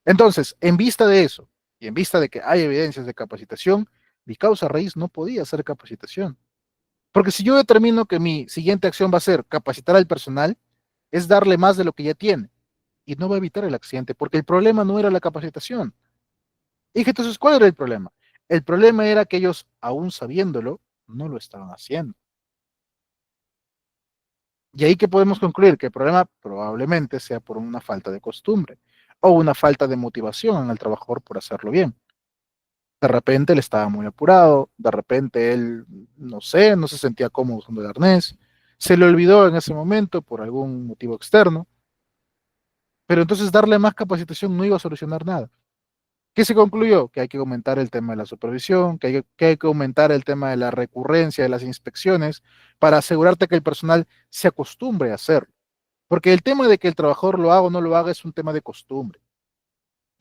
Entonces, en vista de eso, y en vista de que hay evidencias de capacitación, mi causa raíz no podía ser capacitación. Porque si yo determino que mi siguiente acción va a ser capacitar al personal, es darle más de lo que ya tiene. Y no va a evitar el accidente, porque el problema no era la capacitación. Y dije, entonces, ¿cuál era el problema? El problema era que ellos, aún sabiéndolo, no lo estaban haciendo. Y ahí que podemos concluir que el problema probablemente sea por una falta de costumbre o una falta de motivación en el trabajador por hacerlo bien. De repente él estaba muy apurado, de repente él, no sé, no se sentía cómodo usando el arnés, se le olvidó en ese momento por algún motivo externo, pero entonces darle más capacitación no iba a solucionar nada. ¿Qué se concluyó? Que hay que aumentar el tema de la supervisión, que hay que aumentar el tema de la recurrencia de las inspecciones para asegurarte que el personal se acostumbre a hacerlo. Porque el tema de que el trabajador lo haga o no lo haga es un tema de costumbre.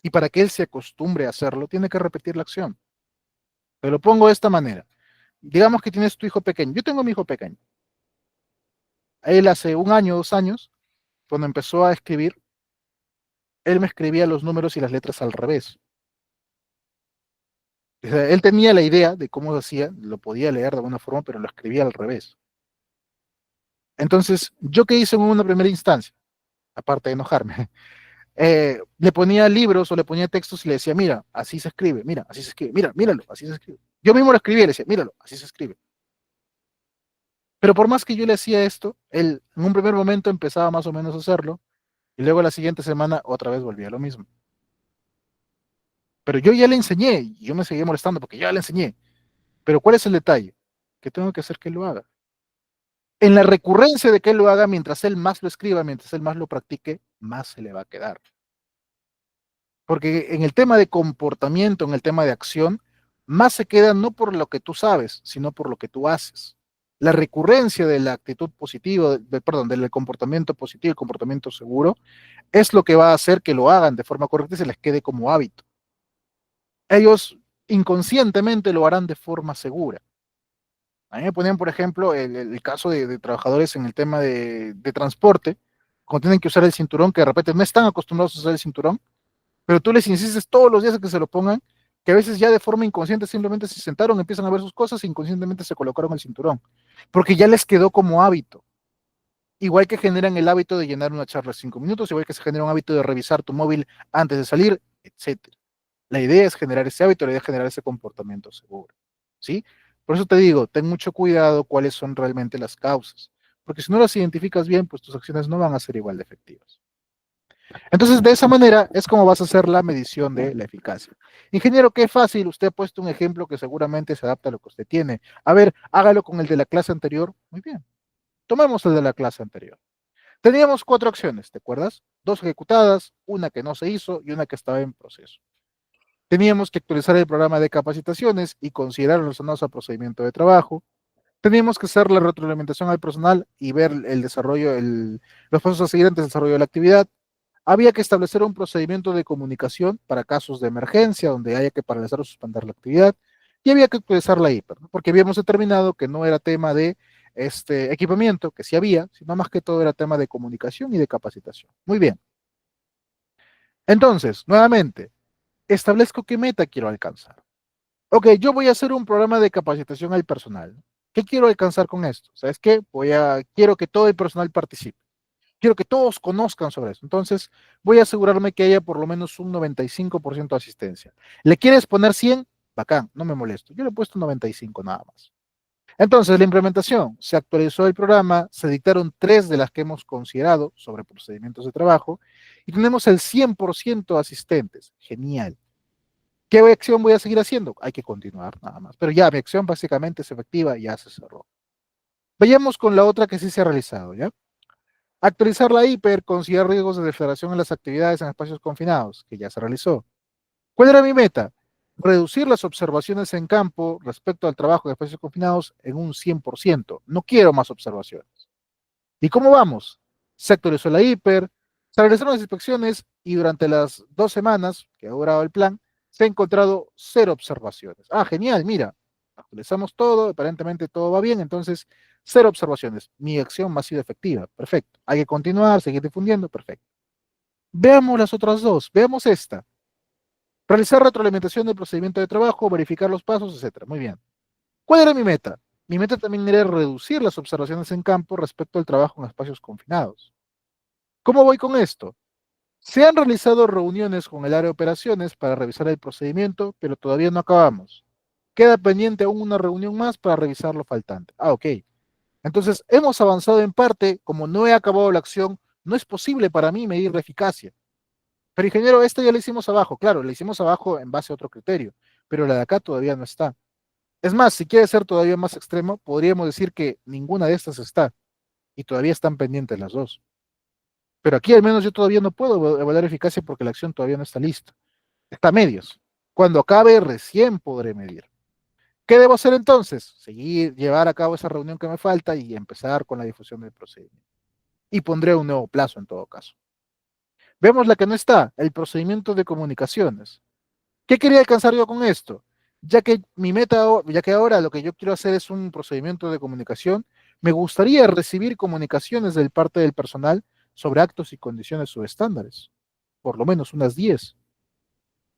Y para que él se acostumbre a hacerlo, tiene que repetir la acción. Te lo pongo de esta manera. Digamos que tienes tu hijo pequeño. Yo tengo mi hijo pequeño. Él hace un año, 2 años, cuando empezó a escribir, él me escribía los números y las letras al revés. O sea, él tenía la idea de cómo lo hacía, lo podía leer de alguna forma, pero lo escribía al revés. Entonces, ¿yo qué hice en una primera instancia? Aparte de enojarme, le ponía libros o le ponía textos y le decía, mira, así se escribe, mira, así se escribe, mira, míralo, así se escribe. Yo mismo lo escribía y le decía, míralo, así se escribe. Pero por más que yo le hacía esto, él en un primer momento empezaba más o menos a hacerlo y luego la siguiente semana otra vez volvía a lo mismo. Pero yo ya le enseñé y yo me seguía molestando porque ya le enseñé. Pero ¿cuál es el detalle? Que tengo que hacer que él lo haga. En la recurrencia de que él lo haga, mientras él más lo escriba, mientras él más lo practique, más se le va a quedar. Porque en el tema de comportamiento, en el tema de acción, más se queda no por lo que tú sabes, sino por lo que tú haces. La recurrencia de la actitud positiva, perdón, del comportamiento positivo, el comportamiento seguro, es lo que va a hacer que lo hagan de forma correcta y se les quede como hábito. Ellos inconscientemente lo harán de forma segura. A mí me ponían, por ejemplo, el caso de trabajadores en el tema de transporte, cuando tienen que usar el cinturón, que de repente no están acostumbrados a usar el cinturón, pero tú les insistes todos los días a que se lo pongan, que a veces ya de forma inconsciente simplemente se sentaron, empiezan a ver sus cosas e inconscientemente se colocaron el cinturón, porque ya les quedó como hábito. Igual que generan el hábito de llenar una charla 5 minutos, igual que se genera un hábito de revisar tu móvil antes de salir, etcétera. La idea es generar ese hábito, la idea es generar ese comportamiento seguro, ¿sí? Por eso te digo, ten mucho cuidado cuáles son realmente las causas, porque si no las identificas bien, pues tus acciones no van a ser igual de efectivas. Entonces, de esa manera es como vas a hacer la medición de la eficacia. Ingeniero, qué fácil, usted ha puesto un ejemplo que seguramente se adapta a lo que usted tiene. A ver, hágalo con el de la clase anterior. Muy bien, tomemos el de la clase anterior. Teníamos 4 acciones, ¿te acuerdas? 2 ejecutadas, una que no se hizo y una que estaba en proceso. Teníamos que actualizar el programa de capacitaciones y considerar relacionados al procedimiento de trabajo. Teníamos que hacer la retroalimentación al personal y ver el desarrollo, los pasos a seguir antes del desarrollo de la actividad. Había que establecer un procedimiento de comunicación para casos de emergencia donde haya que paralizar o suspender la actividad y había que actualizar la hiper, ¿no? Porque habíamos determinado que no era tema de equipamiento, que sí había, sino más que todo era tema de comunicación y de capacitación. Muy bien. Entonces, nuevamente, establezco qué meta quiero alcanzar. Ok, yo voy a hacer un programa de capacitación al personal. ¿Qué quiero alcanzar con esto? ¿Sabes qué? Quiero que todo el personal participe. Quiero que todos conozcan sobre eso. Entonces, voy a asegurarme que haya por lo menos un 95% de asistencia. ¿Le quieres poner 100? Bacán, no me molesto. Yo le he puesto 95 nada más. Entonces, la implementación. Se actualizó el programa, se dictaron 3 de las que hemos considerado sobre procedimientos de trabajo y tenemos el 100% de asistentes. Genial. ¿Qué acción voy a seguir haciendo? Hay que continuar nada más. Pero ya, mi acción básicamente es efectiva y ya se cerró. Vayamos con la otra que sí se ha realizado, ¿ya? Actualizar la hiper, considerar riesgos de deflagración en las actividades en espacios confinados, que ya se realizó. ¿Cuál era mi meta? Reducir las observaciones en campo respecto al trabajo de espacios confinados en un 100%. No quiero más observaciones. ¿Y cómo vamos? Se actualizó la hiper, se realizaron las inspecciones y durante las 2 semanas que ha durado el plan, se ha encontrado 0 observaciones. Ah, genial, mira, actualizamos todo, aparentemente todo va bien, entonces 0 observaciones. Mi acción ha sido efectiva, perfecto. Hay que continuar, seguir difundiendo, perfecto. Veamos las otras dos, veamos esta. Realizar retroalimentación del procedimiento de trabajo, verificar los pasos, etcétera. Muy bien. ¿Cuál era mi meta? Mi meta también era reducir las observaciones en campo respecto al trabajo en espacios confinados. ¿Cómo voy con esto? Se han realizado reuniones con el área de operaciones para revisar el procedimiento, pero todavía no acabamos. Queda pendiente aún una reunión más para revisar lo faltante. Ah, ok. Entonces, hemos avanzado en parte, como no he acabado la acción, no es posible para mí medir la eficacia. Pero ingeniero, esta ya la hicimos abajo, claro, la hicimos abajo en base a otro criterio, pero la de acá todavía no está. Es más, si quiere ser todavía más extremo, podríamos decir que ninguna de estas está y todavía están pendientes las dos. Pero aquí al menos yo todavía no puedo evaluar eficacia porque la acción todavía no está lista. Está a medios. Cuando acabe, recién podré medir. ¿Qué debo hacer entonces? Seguir, llevar a cabo esa reunión que me falta y empezar con la difusión del procedimiento. Y pondré un nuevo plazo en todo caso. Vemos la que no está, el procedimiento de comunicaciones. ¿Qué quería alcanzar yo con esto? Ya que mi meta, ya que ahora lo que yo quiero hacer es un procedimiento de comunicación, me gustaría recibir comunicaciones del parte del personal sobre actos y condiciones subestándares, por lo menos unas 10.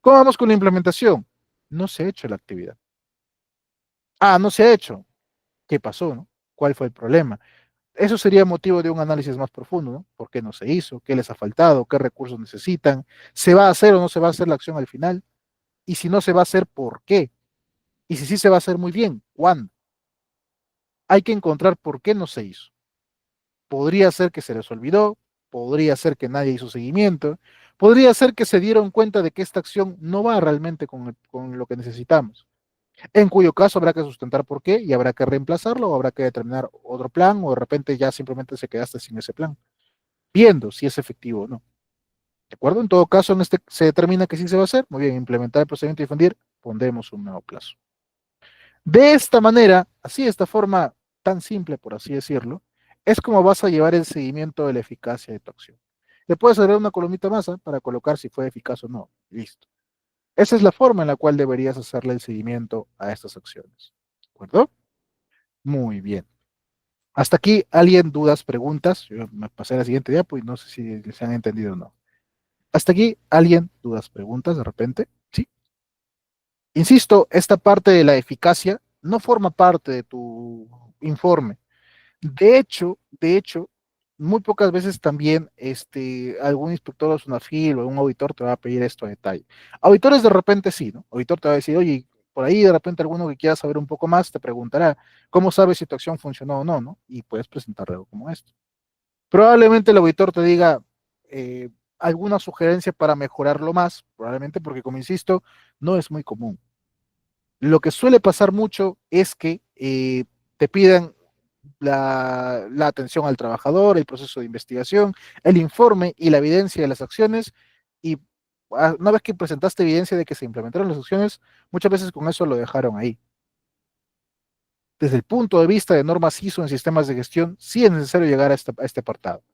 ¿Cómo vamos con la implementación? No se ha hecho la actividad. Ah, no se ha hecho. ¿Qué pasó, no? ¿Cuál fue el problema? Eso sería motivo de un análisis más profundo, ¿no? ¿Por qué no se hizo? ¿Qué les ha faltado? ¿Qué recursos necesitan? ¿Se va a hacer o no se va a hacer la acción al final? Y si no se va a hacer, ¿por qué? Y si sí se va a hacer muy bien, ¿cuándo? Hay que encontrar por qué no se hizo. Podría ser que se les olvidó, podría ser que nadie hizo seguimiento, podría ser que se dieron cuenta de que esta acción no va realmente con lo que necesitamos, en cuyo caso habrá que sustentar por qué y habrá que reemplazarlo o habrá que determinar otro plan o de repente ya simplemente se quedaste sin ese plan, viendo si es efectivo o no. ¿De acuerdo? En todo caso, en este se determina que sí se va a hacer. Muy bien, implementar el procedimiento y difundir, pondremos un nuevo plazo. De esta manera, así de esta forma tan simple, por así decirlo, es como vas a llevar el seguimiento de la eficacia de tu acción. Le puedes agregar una columnita más para colocar si fue eficaz o no. Listo. Esa es la forma en la cual deberías hacerle el seguimiento a estas acciones. ¿De acuerdo? Muy bien. Hasta aquí, ¿alguien dudas, preguntas? Yo me pasé a la siguiente diapo y no sé si se han entendido o no. Hasta aquí, ¿alguien dudas, preguntas de repente? Sí. Insisto, esta parte de la eficacia no forma parte de tu informe. De hecho, muy pocas veces también algún inspector o SUNAFIL o un auditor te va a pedir esto a detalle. Auditores de repente sí, ¿no? Auditor te va a decir, oye, por ahí de repente alguno que quiera saber un poco más te preguntará, ¿cómo sabes si tu acción funcionó o no, no? Y puedes presentar algo como esto. Probablemente el auditor te diga eh, alguna sugerencia para mejorarlo más, probablemente porque, como insisto, no es muy común. Lo que suele pasar mucho es que te pidan la atención al trabajador, el proceso de investigación, el informe y la evidencia de las acciones. Y una vez que presentaste evidencia de que se implementaron las acciones, muchas veces con eso lo dejaron ahí. Desde el punto de vista de normas ISO en sistemas de gestión, sí es necesario llegar a este apartado.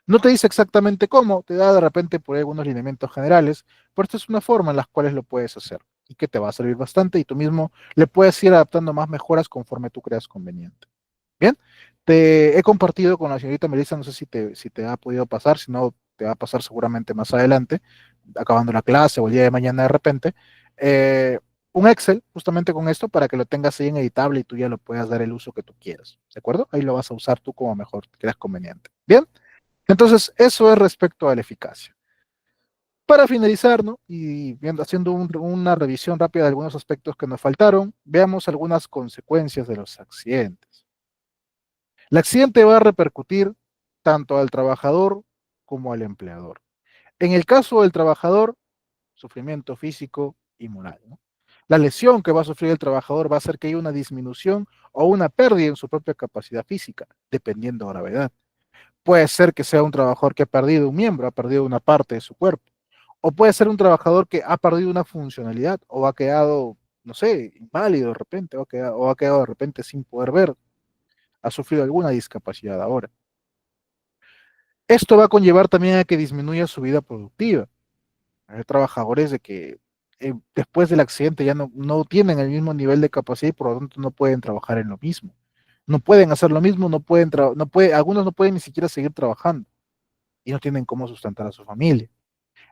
No te dice exactamente cómo, te da de repente por ahí algunos lineamientos generales, pero esta es una forma en la cual lo puedes hacer y que te va a servir bastante y tú mismo le puedes ir adaptando más mejoras conforme tú creas conveniente. Bien, te he compartido con la señorita Melissa, no sé si te ha podido pasar, si no, te va a pasar seguramente más adelante, acabando la clase o el día de mañana de repente, eh, un Excel justamente con esto para que lo tengas ahí en editable y tú ya lo puedas dar el uso que tú quieras, ¿de acuerdo? Ahí lo vas a usar tú como mejor creas conveniente. Bien, entonces eso es respecto a la eficacia. Para finalizar, ¿no? Y viendo, haciendo una revisión rápida de algunos aspectos que nos faltaron, veamos algunas consecuencias de los accidentes. El accidente va a repercutir tanto al trabajador como al empleador. En el caso del trabajador, sufrimiento físico y moral, ¿no? La lesión que va a sufrir el trabajador va a hacer que haya una disminución o una pérdida en su propia capacidad física, dependiendo de la gravedad. Puede ser que sea un trabajador que ha perdido un miembro, ha perdido una parte de su cuerpo. O puede ser un trabajador que ha perdido una funcionalidad o ha quedado, no sé, inválido de repente, o ha quedado de repente sin poder ver, ha sufrido alguna discapacidad ahora. Esto va a conllevar también a que disminuya su vida productiva. Hay trabajadores de que después del accidente ya no tienen el mismo nivel de capacidad y por lo tanto no pueden trabajar en lo mismo. No pueden hacer lo mismo, algunos no pueden ni siquiera seguir trabajando y no tienen cómo sustentar a su familia.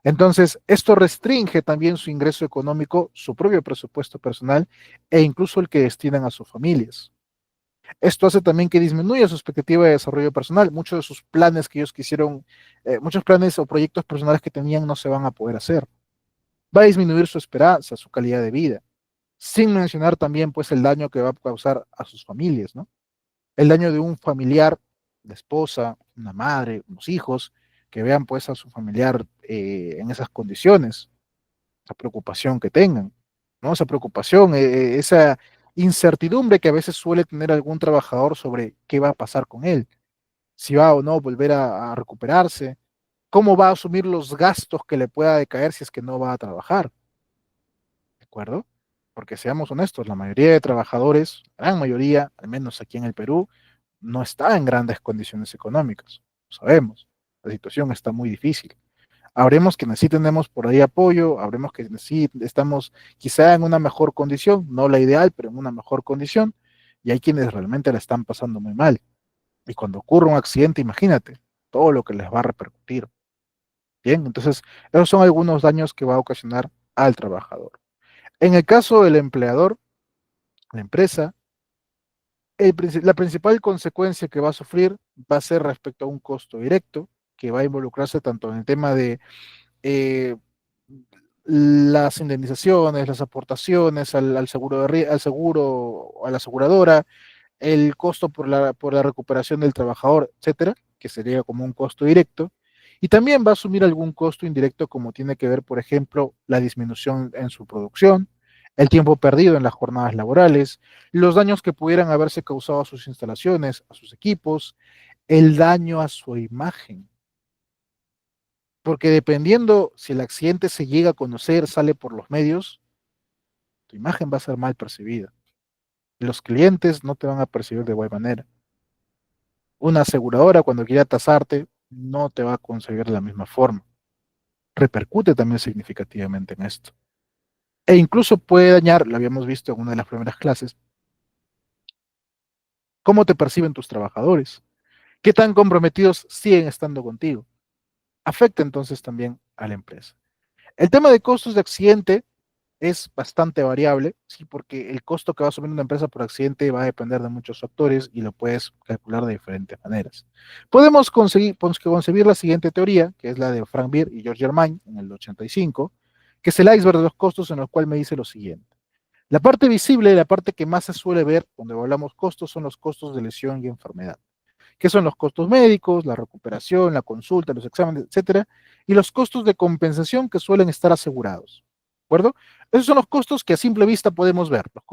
Entonces, esto restringe también su ingreso económico, su propio presupuesto personal e incluso el que destinan a sus familias. Esto hace también que disminuya su expectativa de desarrollo personal. Muchos de sus planes que ellos quisieron, muchos planes o proyectos personales que tenían no se van a poder hacer. Va a disminuir su esperanza, su calidad de vida, sin mencionar también pues el daño que va a causar a sus familias, ¿no? El daño de un familiar, la esposa, una madre, unos hijos, que vean pues a su familiar en esas condiciones, esa preocupación que tengan, ¿no? Esa preocupación, esa incertidumbre que a veces suele tener algún trabajador sobre qué va a pasar con él, si va o no volver a recuperarse, cómo va a asumir los gastos que le pueda decaer si es que no va a trabajar, ¿de acuerdo? Porque seamos honestos, la mayoría de trabajadores, la gran mayoría, al menos aquí en el Perú, no está en grandes condiciones económicas. Lo sabemos, la situación está muy difícil. Habremos quienes sí tenemos por ahí apoyo, habremos que sí estamos quizá en una mejor condición, no la ideal, pero en una mejor condición, y hay quienes realmente la están pasando muy mal. Y cuando ocurre un accidente, imagínate todo lo que les va a repercutir. Bien, entonces, esos son algunos daños que va a ocasionar al trabajador. En el caso del empleador, la empresa, la principal consecuencia que va a sufrir va a ser respecto a un costo directo, que va a involucrarse tanto en el tema de eh, las indemnizaciones, las aportaciones al seguro, al seguro, a la aseguradora, el costo por la recuperación del trabajador, etcétera, que sería como un costo directo. Y también va a asumir algún costo indirecto como tiene que ver, por ejemplo, la disminución en su producción, el tiempo perdido en las jornadas laborales, los daños que pudieran haberse causado a sus instalaciones, a sus equipos, el daño a su imagen. Porque dependiendo si el accidente se llega a conocer, sale por los medios, tu imagen va a ser mal percibida. Los clientes no te van a percibir de buena manera. Una aseguradora cuando quiera tasarte no te va a conseguir de la misma forma. Repercute también significativamente en esto. E incluso puede dañar, lo habíamos visto en una de las primeras clases, cómo te perciben tus trabajadores, qué tan comprometidos siguen estando contigo. Afecta entonces también a la empresa. El tema de costos de accidente es bastante variable, sí, porque el costo que va a asumir una empresa por accidente va a depender de muchos factores y lo puedes calcular de diferentes maneras. Podemos concebir la siguiente teoría, que es la de Frank Beer y George Germain en el 85, que es el iceberg de los costos, en el cual me dice lo siguiente. La parte visible, la parte que más se suele ver cuando hablamos costos, son los costos de lesión y enfermedad, que son los costos médicos, la recuperación, la consulta, los exámenes, etcétera, y los costos de compensación que suelen estar asegurados. ¿De acuerdo? Esos son los costos que a simple vista podemos ver, los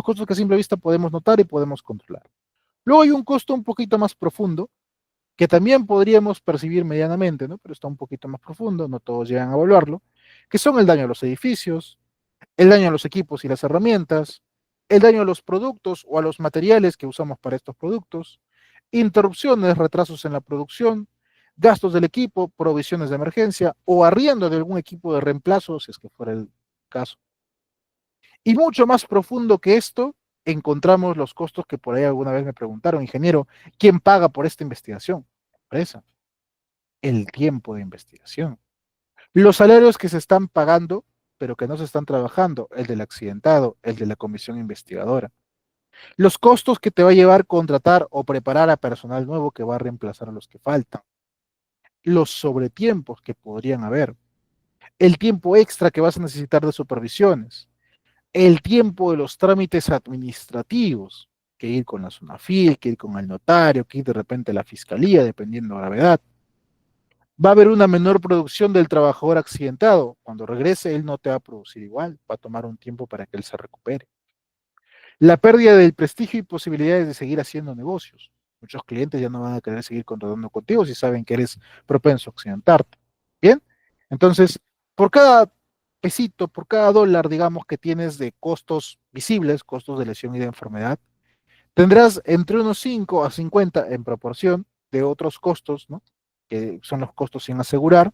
costos que a simple vista podemos notar y podemos controlar. Luego hay un costo un poquito más profundo, que también podríamos percibir medianamente, ¿no? Pero está un poquito más profundo, no todos llegan a evaluarlo, que son el daño a los edificios, el daño a los equipos y las herramientas, el daño a los productos o a los materiales que usamos para estos productos, interrupciones, retrasos en la producción, gastos del equipo, provisiones de emergencia o arriendo de algún equipo de reemplazo, si es que fuera el caso. Y mucho más profundo que esto, encontramos los costos que por ahí alguna vez me preguntaron, ingeniero, ¿quién paga por esta investigación? La empresa. El tiempo de investigación. Los salarios que se están pagando, pero que no se están trabajando, el del accidentado, el de la comisión investigadora. Los costos que te va a llevar contratar o preparar a personal nuevo que va a reemplazar a los que faltan. Los sobretiempos que podrían haber. El tiempo extra que vas a necesitar de supervisiones. El tiempo de los trámites administrativos, que ir con la SUNAFIL, que ir con el notario, que ir de repente a la fiscalía, dependiendo de la gravedad. Va a haber una menor producción del trabajador accidentado. Cuando regrese, él no te va a producir igual, va a tomar un tiempo para que él se recupere. La pérdida del prestigio y posibilidades de seguir haciendo negocios. Muchos clientes ya no van a querer seguir contratando contigo si saben que eres propenso a accidentarte. Bien, entonces, por cada pesito, por cada dólar, digamos, que tienes de costos visibles, costos de lesión y de enfermedad, tendrás entre unos 5 a 50 en proporción de otros costos, ¿no? Que son los costos sin asegurar,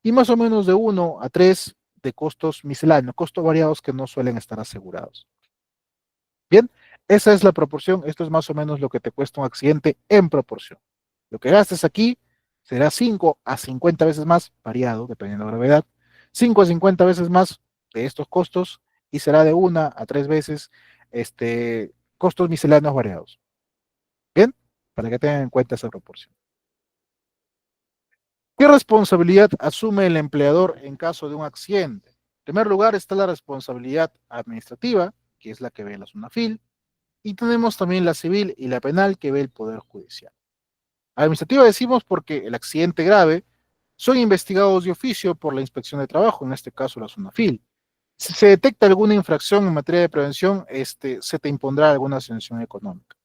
y más o menos de 1 a 3 de costos misceláneos, costos variados que no suelen estar asegurados. Bien, esa es la proporción, esto es más o menos lo que te cuesta un accidente en proporción. Lo que gastes aquí será 5 a 50 veces más, variado, dependiendo de la gravedad, 5 a 50 veces más de estos costos y será de 1 a 3 veces costos misceláneos variados. Bien, para que tengan en cuenta esa proporción. ¿Qué responsabilidad asume el empleador en caso de un accidente? En primer lugar está la responsabilidad administrativa, que es la que ve la SUNAFIL. Y tenemos también la civil y la penal que ve el Poder Judicial. Administrativa decimos porque el accidente grave son investigados de oficio por la Inspección de Trabajo, en este caso la SUNAFIL. Si se detecta alguna infracción en materia de prevención, se te impondrá alguna sanción económica.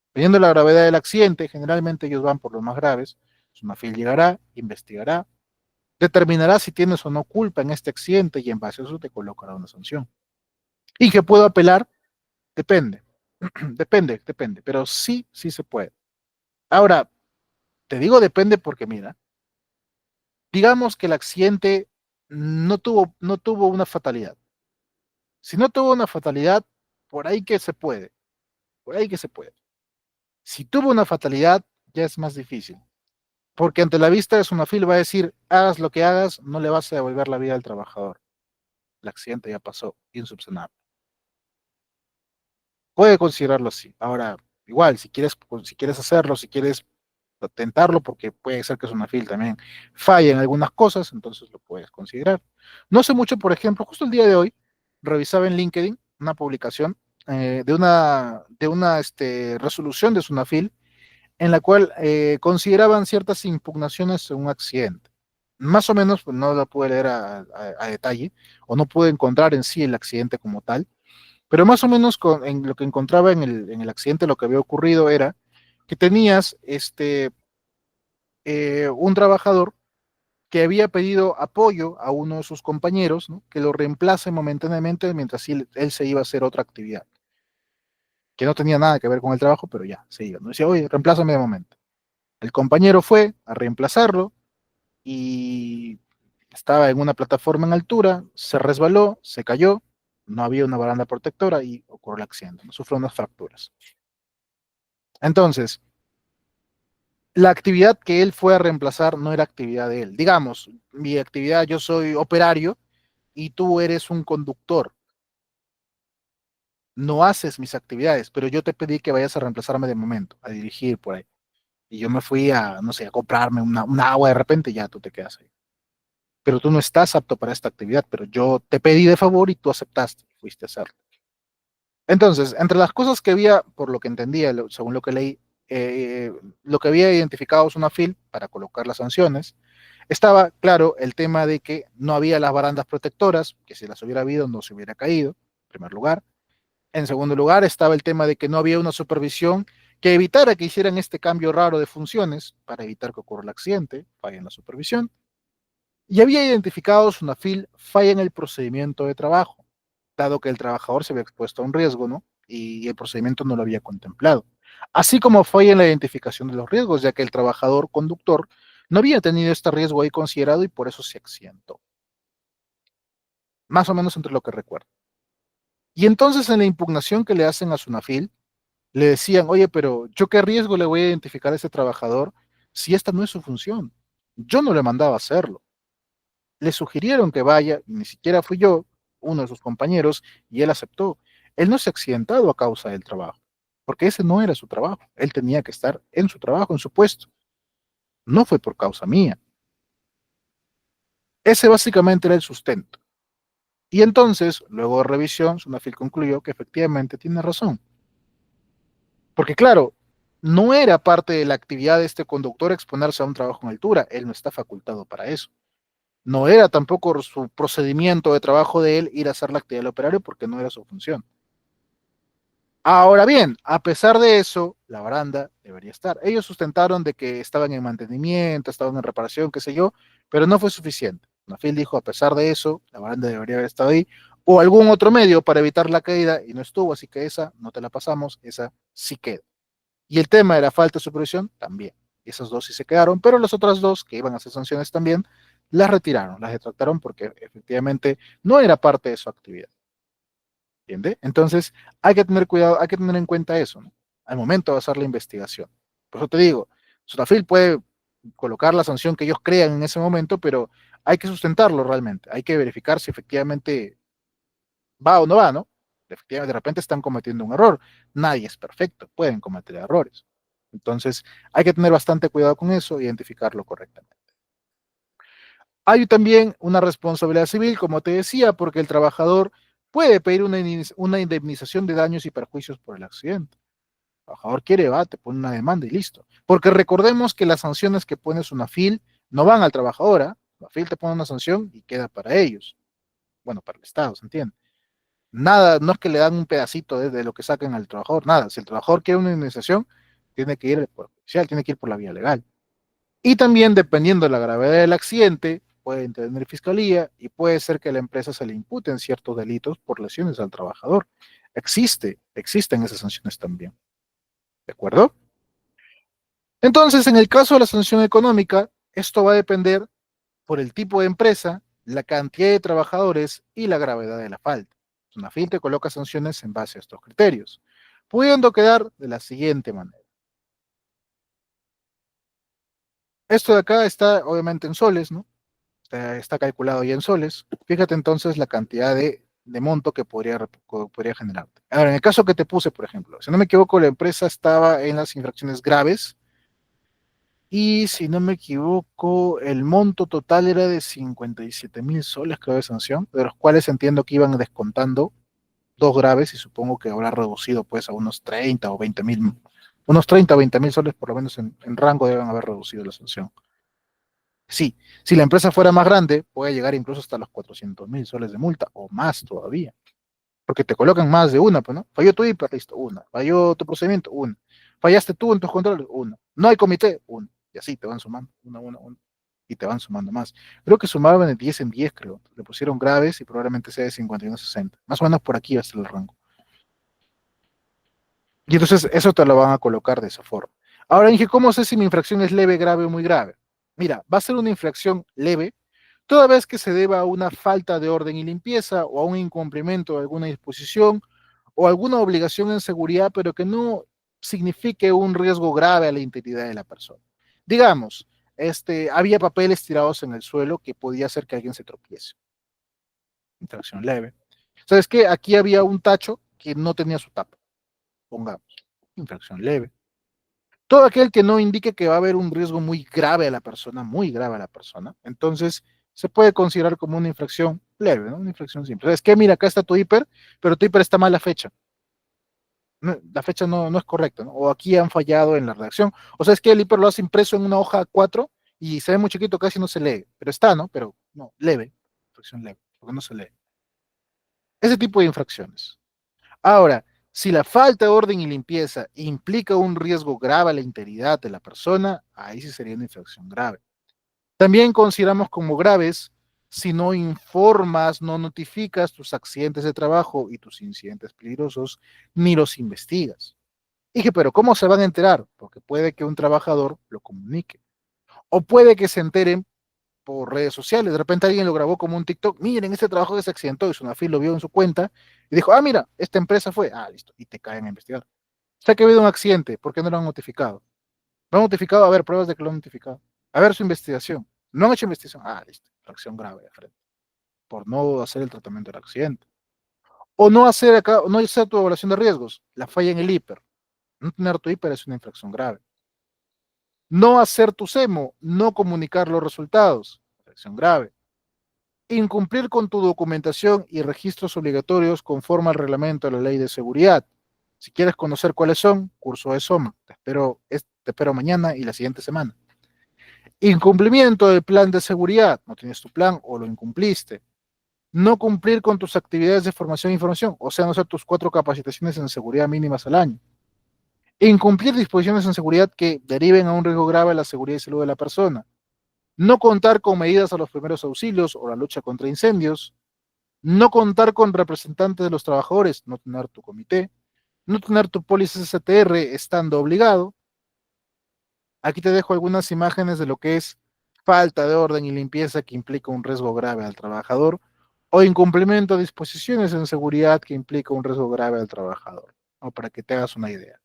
Dependiendo de la gravedad del accidente, generalmente ellos van por los más graves. SUNAFIL llegará, investigará, determinará si tienes o no culpa en este accidente y en base a eso te colocará una sanción. ¿Y que puedo apelar? Depende, depende, pero sí, sí se puede. Ahora, te digo depende porque mira, digamos que el accidente no tuvo una fatalidad. Si no tuvo una fatalidad, por ahí que se puede, por ahí que se puede. Si tuvo una fatalidad, ya es más difícil, porque ante la vista de Sunafil va a decir, hagas lo que hagas, no le vas a devolver la vida al trabajador. El accidente ya pasó, insubsanable. Puede considerarlo así. Ahora, igual, si quieres hacerlo, si quieres tentarlo, porque puede ser que Sunafil también falle en algunas cosas, entonces lo puedes considerar. No sé mucho, por ejemplo, justo el día de hoy, revisaba en LinkedIn una publicación de una resolución de Sunafil en la cual consideraban ciertas impugnaciones en un accidente. Más o menos, pues no la pude leer a detalle, o no pude encontrar en sí el accidente como tal, pero más o menos en lo que encontraba en el accidente, lo que había ocurrido era que tenías un trabajador que había pedido apoyo a uno de sus compañeros, ¿no? Que lo reemplace momentáneamente mientras él se iba a hacer otra actividad, que no tenía nada que ver con el trabajo, pero ya, se iba. ¿No? Decía, oye, reemplázame de momento. El compañero fue a reemplazarlo y estaba en una plataforma en altura, se resbaló, se cayó, no había una baranda protectora y ocurrió el accidente, ¿no? Sufrió unas fracturas. Entonces, la actividad que él fue a reemplazar no era actividad de él. Digamos, mi actividad, yo soy operario y tú eres un conductor. No haces mis actividades, pero yo te pedí que vayas a reemplazarme de momento, a dirigir por ahí. Y yo me fui a, no sé, a comprarme una agua de repente y ya tú te quedas ahí. Pero tú no estás apto para esta actividad, pero yo te pedí de favor y tú aceptaste, fuiste a hacerlo. Entonces, entre las cosas que había, por lo que entendía, según lo que leí, lo que había identificado es una FIL para colocar las sanciones. Estaba claro el tema de que no había las barandas protectoras, que si las hubiera habido no se hubiera caído, en primer lugar. En segundo lugar, estaba el tema de que no había una supervisión que evitara que hicieran este cambio raro de funciones para evitar que ocurra el accidente, falla en la supervisión. Y había identificado Sunafil falla en el procedimiento de trabajo, dado que el trabajador se había expuesto a un riesgo, ¿no? Y el procedimiento no lo había contemplado. Así como falla en la identificación de los riesgos, ya que el trabajador conductor no había tenido este riesgo ahí considerado y por eso se accidentó. Más o menos entre lo que recuerdo. Y entonces en la impugnación que le hacen a Sunafil, le decían, oye, pero ¿yo qué riesgo le voy a identificar a ese trabajador si esta no es su función? Yo no le mandaba a hacerlo. Le sugirieron que vaya, ni siquiera fui yo, uno de sus compañeros, y él aceptó. Él no se ha accidentado a causa del trabajo, porque ese no era su trabajo. Él tenía que estar en su trabajo, en su puesto. No fue por causa mía. Ese básicamente era el sustento. Y entonces, luego de revisión, Sunafil concluyó que efectivamente tiene razón. Porque claro, no era parte de la actividad de este conductor exponerse a un trabajo en altura. Él no está facultado para eso. No era tampoco su procedimiento de trabajo de él ir a hacer la actividad del operario porque no era su función. Ahora bien, a pesar de eso, la baranda debería estar. Ellos sustentaron de que estaban en mantenimiento, estaban en reparación, qué sé yo, pero no fue suficiente. Nafil dijo, a pesar de eso, la baranda debería haber estado ahí, o algún otro medio para evitar la caída, y no estuvo, así que esa no te la pasamos, esa sí queda. Y el tema de la falta de supervisión también. Esas dos sí se quedaron, pero las otras dos, que iban a hacer sanciones también, las retiraron, las retractaron porque efectivamente no era parte de su actividad. ¿Entiende? Entonces, hay que tener cuidado, hay que tener en cuenta eso, ¿no? Al momento de hacer la investigación. Por eso te digo, Sutafil puede colocar la sanción que ellos crean en ese momento, pero hay que sustentarlo realmente. Hay que verificar si efectivamente va o no va, ¿no? Efectivamente, de repente están cometiendo un error. Nadie es perfecto, pueden cometer errores. Entonces, hay que tener bastante cuidado con eso e identificarlo correctamente. Hay también una responsabilidad civil, como te decía, porque el trabajador puede pedir una indemnización de daños y perjuicios por el accidente. El trabajador quiere, va, te pone una demanda y listo. Porque recordemos que las sanciones que pone Sunafil no van al trabajador, ¿ah? Sunafil te pone una sanción y queda para ellos. Bueno, para el Estado, ¿se entiende? Nada, no es que le dan un pedacito de lo que sacan al trabajador, nada. Si el trabajador quiere una indemnización, tiene que ir por judicial, tiene que ir por la vía legal. Y también, dependiendo de la gravedad del accidente, puede intervenir fiscalía y puede ser que a la empresa se le imputen ciertos delitos por lesiones al trabajador. Existen esas sanciones también. ¿De acuerdo? Entonces, en el caso de la sanción económica, esto va a depender por el tipo de empresa, la cantidad de trabajadores y la gravedad de la falta. Sunafil te coloca sanciones en base a estos criterios, pudiendo quedar de la siguiente manera. Esto de acá está obviamente en soles, ¿no? Está calculado ya en soles. Fíjate entonces la cantidad de monto que podría generarte. Ahora, en el caso que te puse, por ejemplo, si no me equivoco, la empresa estaba en las infracciones graves y si no me equivoco, el monto total era de 57.000 soles, creo, de sanción, de los cuales entiendo que iban descontando dos graves y supongo que habrá reducido pues a unos 30 o 20.000, unos 30 o 20.000 soles por lo menos en rango deben haber reducido la sanción. Sí, si la empresa fuera más grande, puede llegar incluso hasta los 400.000 soles de multa o más todavía, porque te colocan más de una, pues, ¿no? Falló tu hiper, listo, una. Falló tu procedimiento, una. Fallaste tú en tus controles, una. No hay comité, una. Y así te van sumando, una. Y te van sumando más. Creo que sumaban de 10 en 10, creo. Le pusieron graves y probablemente sea de 51 a 60. Más o menos por aquí va a estar el rango. Y entonces eso te lo van a colocar de esa forma. Ahora dije, ¿cómo sé si mi infracción es leve, grave o muy grave? Mira, va a ser una infracción leve toda vez que se deba a una falta de orden y limpieza o a un incumplimiento de alguna disposición o alguna obligación en seguridad, pero que no signifique un riesgo grave a la integridad de la persona. Digamos, había papeles tirados en el suelo que podía hacer que alguien se tropiece. Infracción leve. ¿Sabes qué? Aquí había un tacho que no tenía su tapa. Pongamos, infracción leve. Todo aquel que no indique que va a haber un riesgo muy grave a la persona, muy grave a la persona, entonces se puede considerar como una infracción leve, ¿no? Una infracción simple. Es que mira, acá está tu hiper, pero tu hiper está mal la fecha. La fecha no es correcta, ¿no? O aquí han fallado en la redacción. O sea, es que el hiper lo has impreso en una hoja 4 y se ve muy chiquito, casi no se lee. Pero está, ¿no? Pero no, leve, infracción leve, porque no se lee. Ese tipo de infracciones. Ahora, si la falta de orden y limpieza implica un riesgo grave a la integridad de la persona, ahí sí sería una infracción grave. También consideramos como graves si no informas, no notificas tus accidentes de trabajo y tus incidentes peligrosos, ni los investigas. Dije, pero ¿cómo se van a enterar? Porque puede que un trabajador lo comunique. O puede que se enteren por redes sociales. De repente alguien lo grabó como un TikTok. Miren, este trabajo que se accidentó y Sunafil lo vio en su cuenta y dijo, ah, mira, esta empresa fue. Ah, listo. Y te caen a investigar. O sea que ha habido un accidente. ¿Por qué no lo han notificado? ¿Lo han notificado? A ver, pruebas de que lo han notificado. A ver su investigación. No han hecho investigación. Ah, listo. Infracción grave de frente. Por no hacer el tratamiento del accidente. O no hacer acá, no hacer tu evaluación de riesgos. La falla en el hiper. No tener tu hiper es una infracción grave. No hacer tu SEMO. No comunicar los resultados. Infracción grave. Incumplir con tu documentación y registros obligatorios conforme al reglamento de la ley de seguridad. Si quieres conocer cuáles son, curso de SOMA. Te espero mañana y la siguiente semana. Incumplimiento del plan de seguridad. No tienes tu plan o lo incumpliste. No cumplir con tus actividades de formación e información, o sea, no hacer tus 4 capacitaciones en seguridad mínimas al año. Incumplir disposiciones en seguridad que deriven a un riesgo grave a la seguridad y salud de la persona. No contar con medidas a los primeros auxilios o la lucha contra incendios. No contar con representantes de los trabajadores, no tener tu comité, no tener tu póliza STR estando obligado. Aquí te dejo algunas imágenes de lo que es falta de orden y limpieza que implica un riesgo grave al trabajador o incumplimiento de disposiciones en seguridad que implica un riesgo grave al trabajador, ¿no? Para que te hagas una idea.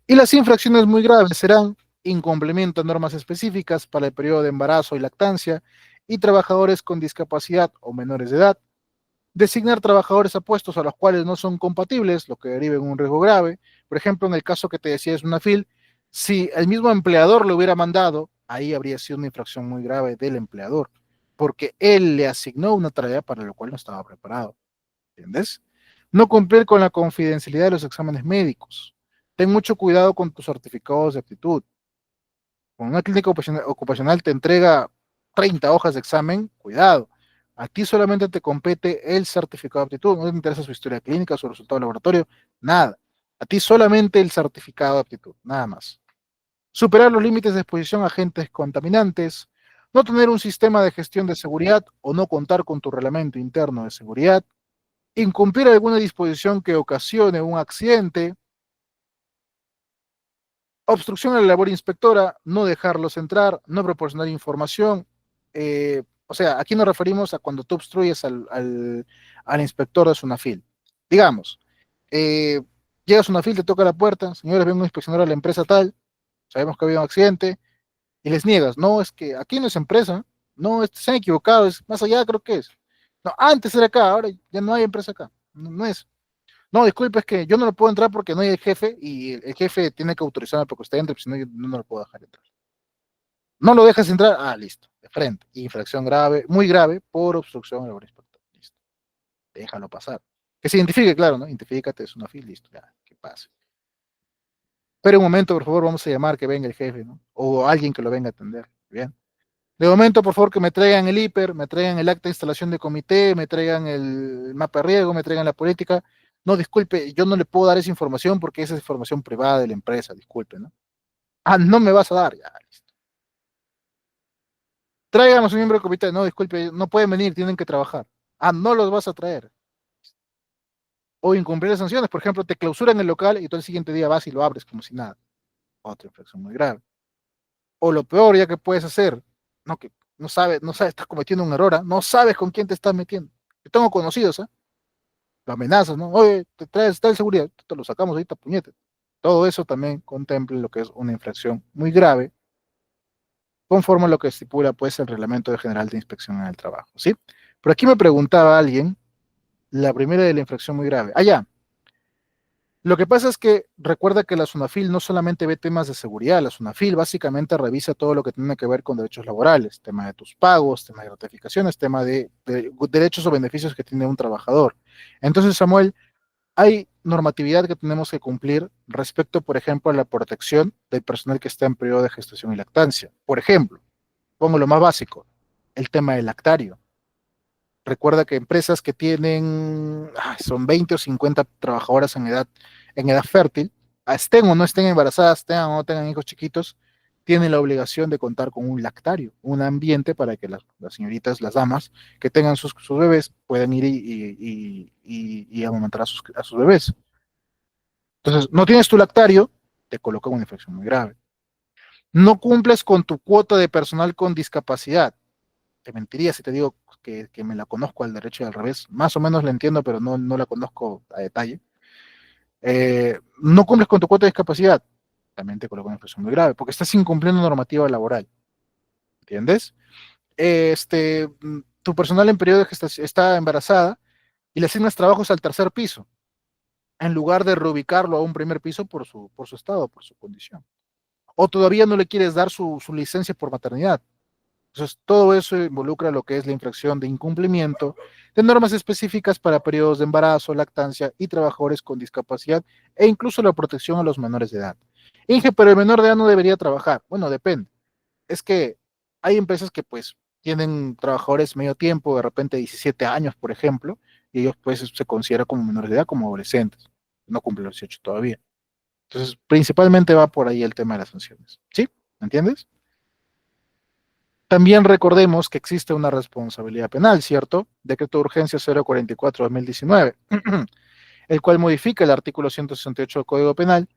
Y las infracciones muy graves serán incumplimiento de normas específicas para el periodo de embarazo y lactancia y trabajadores con discapacidad o menores de edad, designar trabajadores a puestos a los cuales no son compatibles, lo que deriva en un riesgo grave. Por ejemplo, en el caso que te decía es una FIL, si el mismo empleador lo hubiera mandado, ahí habría sido una infracción muy grave del empleador, porque él le asignó una tarea para la cual no estaba preparado. ¿entiendes? No cumplir con la confidencialidad de los exámenes médicos. Ten mucho cuidado con tus certificados de aptitud. Cuando una clínica ocupacional te entrega 30 hojas de examen, cuidado. A ti solamente te compete el certificado de aptitud, no te interesa su historia clínica, su resultado de laboratorio, nada. A ti solamente el certificado de aptitud, nada más. Superar los límites de exposición a agentes contaminantes, no tener un sistema de gestión de seguridad o no contar con tu reglamento interno de seguridad, incumplir alguna disposición que ocasione un accidente, obstrucción a la labor inspectora, no dejarlos entrar, no proporcionar información. O sea, aquí nos referimos a cuando tú obstruyes al inspector de Sunafil. Digamos, eh, llegas a Sunafil, te toca la puerta, señores, vengo a inspeccionar a la empresa tal, sabemos que ha habido un accidente, y les niegas, no, es que aquí no es empresa, no, se han equivocado, es más allá creo que es. No, antes era acá, ahora ya no hay empresa acá, no, no es. No, disculpe, es que yo no lo puedo entrar porque no hay el jefe y el jefe tiene que autorizarme para que usted entre, si no, yo no lo puedo dejar entrar. No lo dejas entrar, listo, de frente. Infracción grave, muy grave, por obstrucción al labor inspector. Listo, déjalo pasar. Que se identifique, claro, ¿no? Identifícate, es una fila, listo, ya, que pase. Pero un momento, por favor, vamos a llamar que venga el jefe, ¿no? O alguien que lo venga a atender. Bien. De momento, por favor, que me traigan el hiper, me traigan el acta de instalación de comité, me traigan el mapa de riesgo, me traigan la política. No, disculpe, yo no le puedo dar esa información porque esa es información privada de la empresa, disculpe, ¿no? No me vas a dar, ya, listo. Tráiganos un miembro del comité, no, disculpe, no pueden venir, tienen que trabajar. No los vas a traer. O incumplir las sanciones, por ejemplo, te clausuran el local y tú el siguiente día vas y lo abres como si nada. Otra infracción muy grave. O lo peor ya que puedes hacer, no, que no sabes, estás cometiendo un error, no sabes con quién te estás metiendo. Yo tengo conocidos, lo amenazas, ¿no? Oye, te traes tal seguridad, te lo sacamos ahorita, puñete. Todo eso también contempla lo que es una infracción muy grave, conforme a lo que estipula pues el Reglamento General de Inspección en el Trabajo, ¿sí? Pero aquí me preguntaba alguien, la primera de la infracción muy grave. Ya. Lo que pasa es que recuerda que la SUNAFIL no solamente ve temas de seguridad, la SUNAFIL básicamente revisa todo lo que tiene que ver con derechos laborales, tema de tus pagos, tema de gratificaciones, tema de derechos o beneficios que tiene un trabajador. Entonces, Samuel, hay normatividad que tenemos que cumplir respecto, por ejemplo, a la protección del personal que está en periodo de gestación y lactancia. Por ejemplo, pongo lo más básico, el tema del lactario. Recuerda que empresas que tienen, son 20 o 50 trabajadoras en edad fértil, estén o no estén embarazadas, tengan o no tengan hijos chiquitos, tienen la obligación de contar con un lactario, un ambiente para que las señoritas, las damas que tengan sus bebés puedan ir y amamantar a sus bebés. Entonces, no tienes tu lactario, te coloca una infección muy grave. No cumples con tu cuota de personal con discapacidad. Te mentiría si te digo que me la conozco al derecho y al revés. Más o menos la entiendo, pero no la conozco a detalle. No cumples con tu cuota de discapacidad, también te coloco una infracción muy grave, porque estás incumpliendo normativa laboral. ¿Entiendes? Tu personal en periodo de gestación está embarazada y le asignas trabajos al tercer piso, en lugar de reubicarlo a un primer piso por su estado, por su condición. O todavía no le quieres dar su licencia por maternidad. Entonces, todo eso involucra lo que es la infracción de incumplimiento de normas específicas para periodos de embarazo, lactancia y trabajadores con discapacidad e incluso la protección a los menores de edad. Inge, pero el menor de edad no debería trabajar. Bueno, depende. Es que hay empresas que pues tienen trabajadores medio tiempo, de repente 17 años, por ejemplo, y ellos pues se consideran como menores de edad, como adolescentes. No cumplen los 18 todavía. Entonces, principalmente va por ahí el tema de las sanciones. ¿Sí? ¿Me entiendes? También recordemos que existe una responsabilidad penal, ¿cierto? Decreto de Urgencia 044-2019, el cual modifica el artículo 168 del Código Penal,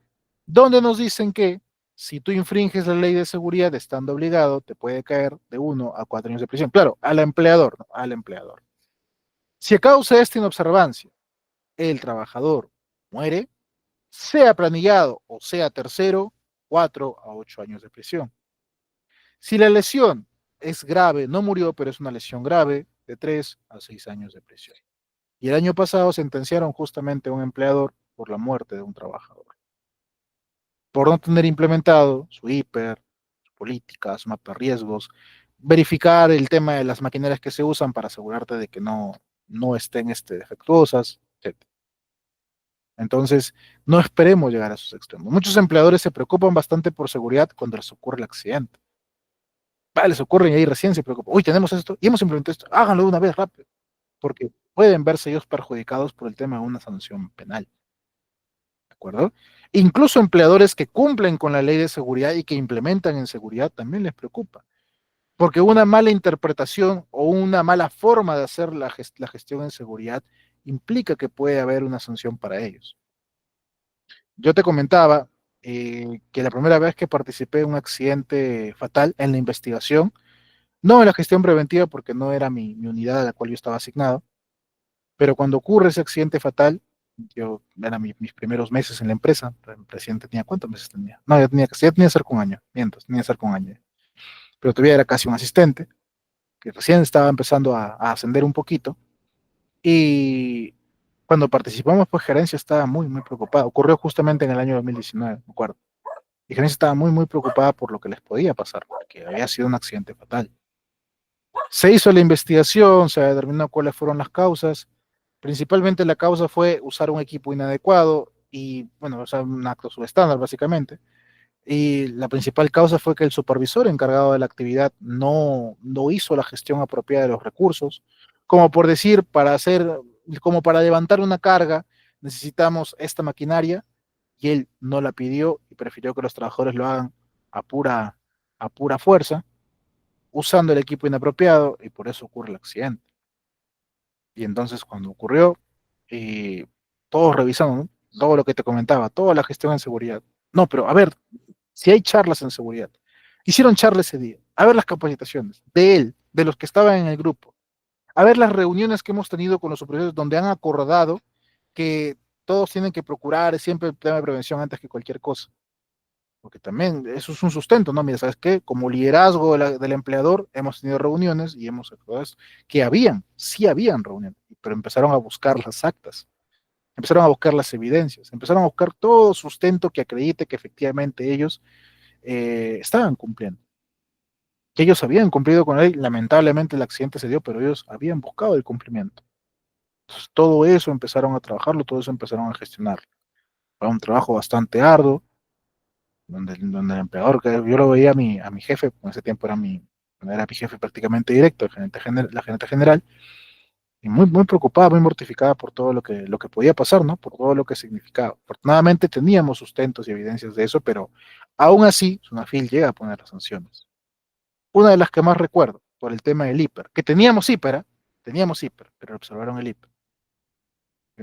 donde nos dicen que si tú infringes la ley de seguridad estando obligado, te puede caer de 1 a 4 años de prisión. Claro, al empleador, ¿no? Al empleador. Si a causa de esta inobservancia el trabajador muere, sea planillado o sea tercero, 4 a 8 años de prisión. Si la lesión es grave, no murió, pero es una lesión grave, de 3 a 6 años de prisión. Y el año pasado sentenciaron justamente a un empleador por la muerte de un trabajador, por no tener implementado su hiper, sus políticas, su mapa de riesgos, verificar el tema de las maquinarias que se usan para asegurarte de que no estén defectuosas, etc. Entonces, no esperemos llegar a esos extremos. Muchos empleadores se preocupan bastante por seguridad cuando les ocurre el accidente. Les ocurre y ahí recién se preocupan. Uy, tenemos esto y hemos implementado esto. Háganlo de una vez rápido, porque pueden verse ellos perjudicados por el tema de una sanción penal. ¿De acuerdo? Incluso empleadores que cumplen con la ley de seguridad y que implementan en seguridad también les preocupa, porque una mala interpretación o una mala forma de hacer la gestión en seguridad implica que puede haber una sanción para ellos. Yo te comentaba que la primera vez que participé en un accidente fatal en la investigación, no en la gestión preventiva porque no era mi unidad a la cual yo estaba asignado, pero cuando ocurre ese accidente fatal, yo eran mis primeros meses en la empresa, recién tenía, ¿cuántos meses tenía? No, ya tenía cerca de un año, miento, tenía cerca de un año, pero todavía era casi un asistente, que recién estaba empezando a ascender un poquito, y cuando participamos, pues gerencia estaba muy, muy preocupada. Ocurrió justamente en el año 2019, me acuerdo. Y gerencia estaba muy, muy preocupada por lo que les podía pasar, porque había sido un accidente fatal. Se hizo la investigación, se determinó cuáles fueron las causas. Principalmente la causa fue usar un equipo inadecuado y, bueno, o sea, un acto subestándar, básicamente. Y la principal causa fue que el supervisor encargado de la actividad no hizo la gestión apropiada de los recursos. Como por decir, como para levantar una carga, necesitamos esta maquinaria y él no la pidió y prefirió que los trabajadores lo hagan a a pura fuerza, usando el equipo inapropiado y por eso ocurre el accidente. Y entonces cuando ocurrió, eh, todos revisando, ¿no? Todo lo que te comentaba, toda la gestión en seguridad. No, pero a ver, si hay charlas en seguridad, hicieron charlas ese día, a ver las capacitaciones de él, de los que estaban en el grupo, a ver las reuniones que hemos tenido con los supervisores donde han acordado que todos tienen que procurar siempre el tema de prevención antes que cualquier cosa. Porque también eso es un sustento, ¿no? Mira, ¿sabes qué? Como liderazgo del empleador, hemos tenido reuniones y hemos hecho eso, que sí habían reuniones, pero empezaron a buscar las actas, empezaron a buscar las evidencias, empezaron a buscar todo sustento que acredite que efectivamente ellos estaban cumpliendo, que ellos habían cumplido con la ley. Lamentablemente el accidente se dio, pero ellos habían buscado el cumplimiento. Entonces, todo eso empezaron a trabajarlo, todo eso empezaron a gestionarlo. Fue un trabajo bastante arduo, donde el empleador, que yo lo veía a mi jefe, en ese tiempo era mi jefe prácticamente directo, la gerente general, y muy, muy preocupada, muy mortificada por todo lo que podía pasar, ¿no? Por todo lo que significaba. Afortunadamente teníamos sustentos y evidencias de eso, pero aún así, Sunafil llega a poner las sanciones. Una de las que más recuerdo, por el tema del hiper, que teníamos hiper, pero observaron el hiper.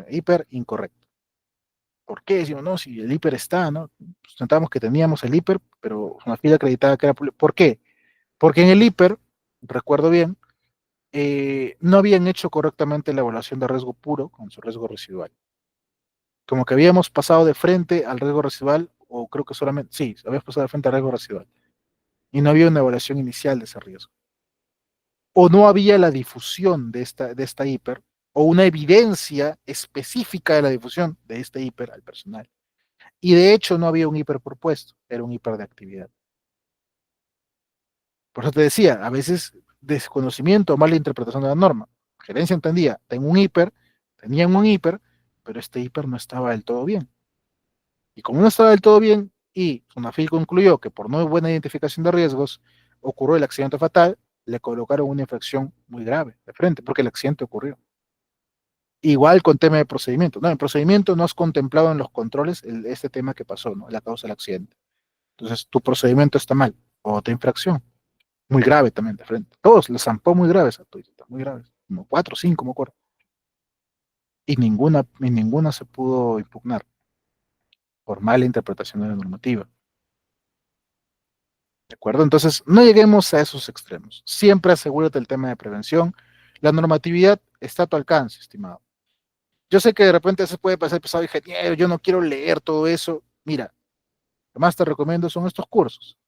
Hiper incorrecto. ¿Por qué? Decimos, no, si el hiper está, ¿no? Sentamos que teníamos el hiper, pero una fila acreditada que era. ¿Por qué? Porque en el hiper, recuerdo bien, no habían hecho correctamente la evaluación de riesgo puro con su riesgo residual. Como que habíamos pasado de frente al riesgo residual, o creo que solamente, sí, habíamos pasado de frente al riesgo residual, y no había una evaluación inicial de ese riesgo. O no había la difusión de esta hiper, o una evidencia específica de la difusión de este hiper al personal. Y de hecho no había un hiper propuesto, era un hiper de actividad. Por eso te decía, a veces desconocimiento o mala interpretación de la norma. La gerencia entendía, tenían un hiper, pero este hiper no estaba del todo bien. Y como no estaba del todo bien, y Sunafil concluyó que por no buena identificación de riesgos ocurrió el accidente fatal, le colocaron una infracción muy grave de frente, porque el accidente ocurrió. Igual con tema de procedimiento. No, en procedimiento no has contemplado en los controles este tema que pasó, ¿no? La causa del accidente. Entonces, tu procedimiento está mal. Otra infracción. Muy grave también de frente. Todos les zampó muy graves a Toyota, muy graves. Como cuatro o cinco, me acuerdo. Y ninguna se pudo impugnar por mala interpretación de la normativa. ¿De acuerdo? Entonces, no lleguemos a esos extremos. Siempre asegúrate el tema de prevención. La normatividad está a tu alcance, estimado. Yo sé que de repente se puede pasar pesado, ingeniero, yo no quiero leer todo eso. Mira, lo más te recomiendo son estos cursos,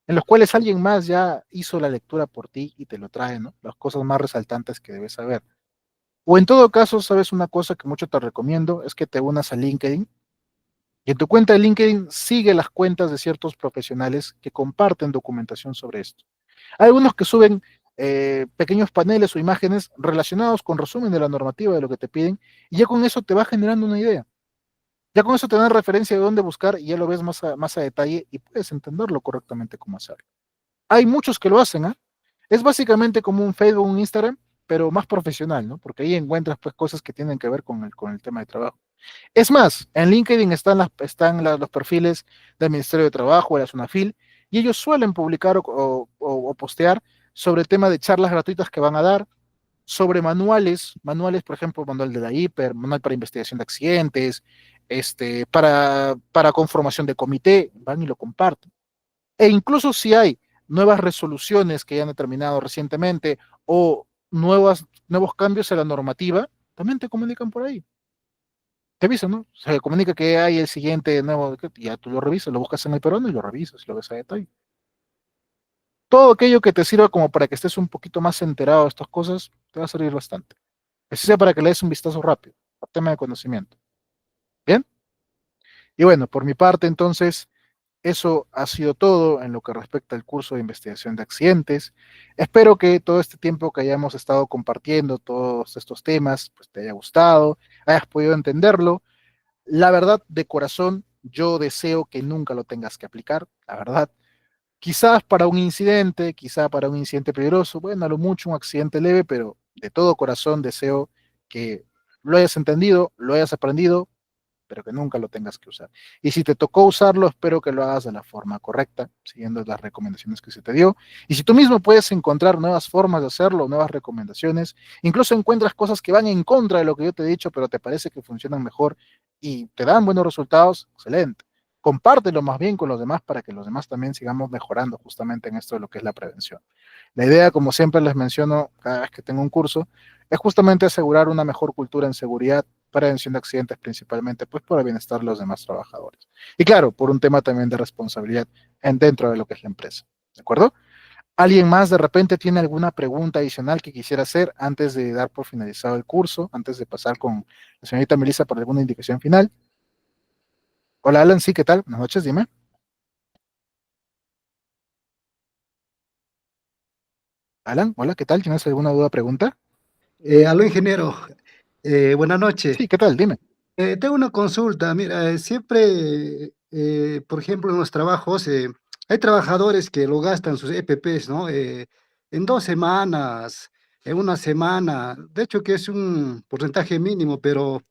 en los cuales alguien más ya hizo la lectura por ti y te lo trae, ¿no? Las cosas más resaltantes que debes saber. O en todo caso, sabes una cosa que mucho te recomiendo, es que te unas a LinkedIn y en tu cuenta de LinkedIn sigue las cuentas de ciertos profesionales que comparten documentación sobre esto. Hay algunos que suben pequeños paneles o imágenes relacionados con resumen de la normativa de lo que te piden, y ya con eso te va generando una idea. Ya con eso te dan referencia de dónde buscar y ya lo ves más a detalle y puedes entenderlo correctamente cómo hacerlo. Hay muchos que lo hacen, ¿ah? Es básicamente como un Facebook, un Instagram, pero más profesional, ¿no? Porque ahí encuentras pues cosas que tienen que ver con el tema de trabajo. Es más, en LinkedIn los perfiles del Ministerio de Trabajo, de la SUNAFIL, y ellos suelen publicar o postear sobre el tema de charlas gratuitas que van a dar, sobre manuales, por ejemplo, manual de la IPER, manual para investigación de accidentes, para conformación de comité, van y lo comparten. E incluso si hay nuevas resoluciones que ya han determinado recientemente o nuevos cambios en la normativa, también te comunican por ahí. Te avisan, ¿no? Se comunica que hay el siguiente nuevo, y ya tú lo revisas, lo buscas en el perono y lo revisas, lo ves a detalle. Todo aquello que te sirva como para que estés un poquito más enterado de estas cosas, te va a servir bastante. Así sea para que le des un vistazo rápido al tema de conocimiento. Bien, y bueno, por mi parte, entonces, eso ha sido todo en lo que respecta al curso de investigación de accidentes. Espero que todo este tiempo que hayamos estado compartiendo todos estos temas, pues te haya gustado, hayas podido entenderlo. La verdad, de corazón, yo deseo que nunca lo tengas que aplicar, la verdad. Quizás para un incidente, quizá para un incidente peligroso, bueno, a lo mucho un accidente leve, pero de todo corazón deseo que lo hayas entendido, lo hayas aprendido, pero que nunca lo tengas que usar. Y si te tocó usarlo, espero que lo hagas de la forma correcta, siguiendo las recomendaciones que se te dio. Y si tú mismo puedes encontrar nuevas formas de hacerlo, nuevas recomendaciones, incluso encuentras cosas que van en contra de lo que yo te he dicho, pero te parece que funcionan mejor y te dan buenos resultados, excelente. Compártelo más bien con los demás para que los demás también sigamos mejorando justamente en esto de lo que es la prevención. La idea, como siempre les menciono cada vez que tengo un curso, es justamente asegurar una mejor cultura en seguridad, prevención de accidentes principalmente, pues por el bienestar de los demás trabajadores. Y claro, por un tema también de responsabilidad dentro de lo que es la empresa. ¿De acuerdo? ¿Alguien más de repente tiene alguna pregunta adicional que quisiera hacer antes de dar por finalizado el curso, antes de pasar con la señorita Melissa para alguna indicación final? Hola Alan, sí, ¿qué tal? Buenas noches, dime. Alan, hola, ¿qué tal? ¿Tienes alguna duda o pregunta? Aló, ingeniero. Buenas noches. Sí, ¿qué tal? Dime. Tengo una consulta. Mira, siempre, por ejemplo, en los trabajos, hay trabajadores que lo gastan sus EPPs, ¿no? En 2 semanas, en una semana. De hecho, que es un porcentaje mínimo, pero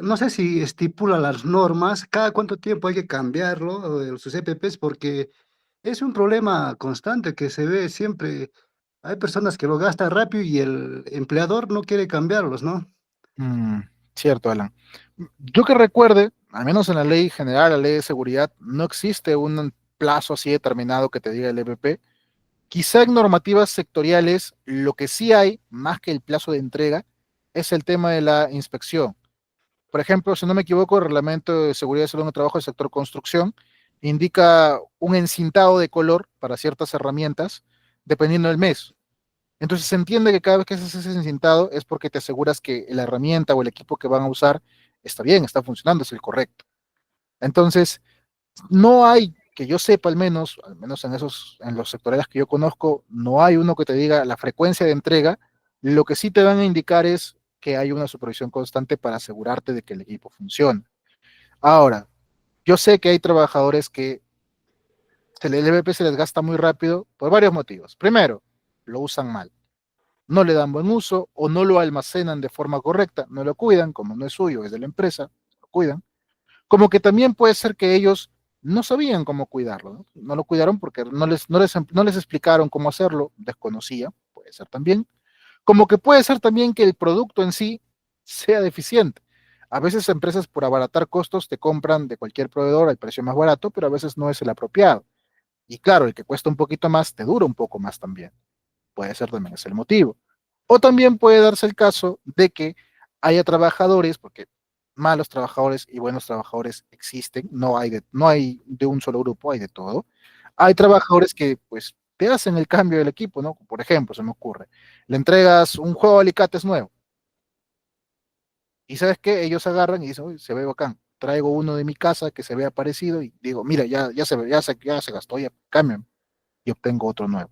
no sé si estipula las normas, cada cuánto tiempo hay que cambiarlo, sus EPPs, porque es un problema constante que se ve siempre. Hay personas que lo gastan rápido y el empleador no quiere cambiarlos, ¿no? Mm, cierto, Alan. Yo que recuerde, al menos en la ley general, la ley de seguridad, no existe un plazo así determinado que te diga el EPP. Quizá en normativas sectoriales, lo que sí hay, más que el plazo de entrega, es el tema de la inspección. Por ejemplo, si no me equivoco, el reglamento de seguridad y salud en el trabajo del sector construcción indica un encintado de color para ciertas herramientas, dependiendo del mes. Entonces se entiende que cada vez que haces ese encintado es porque te aseguras que la herramienta o el equipo que van a usar está bien, está funcionando, es el correcto. Entonces, no hay, que yo sepa al menos en los sectoriales que yo conozco, no hay uno que te diga la frecuencia de entrega. Lo que sí te van a indicar es que hay una supervisión constante para asegurarte de que el equipo funcione. Ahora, yo sé que hay trabajadores que el LVP se les gasta muy rápido por varios motivos. Primero, lo usan mal, no le dan buen uso o no lo almacenan de forma correcta, no lo cuidan, como no es suyo, es de la empresa, lo cuidan. Como que también puede ser que ellos no sabían cómo cuidarlo, ¿no? No lo cuidaron porque no les explicaron cómo hacerlo, desconocía, puede ser también. Como que puede ser también que el producto en sí sea deficiente. A veces empresas por abaratar costos te compran de cualquier proveedor al precio más barato, pero a veces no es el apropiado. Y claro, el que cuesta un poquito más te dura un poco más también. Puede ser también ese el motivo. O también puede darse el caso de que haya trabajadores, porque malos trabajadores y buenos trabajadores existen, no hay de un solo grupo, hay de todo. Hay trabajadores que pues te hacen el cambio del equipo, ¿no? Por ejemplo, se me ocurre, le entregas un juego de alicates nuevo y ¿sabes qué? Ellos agarran y dicen, uy, se ve bacán, traigo uno de mi casa que se vea parecido y digo, mira, ya se gastó, ya cambian y obtengo otro nuevo.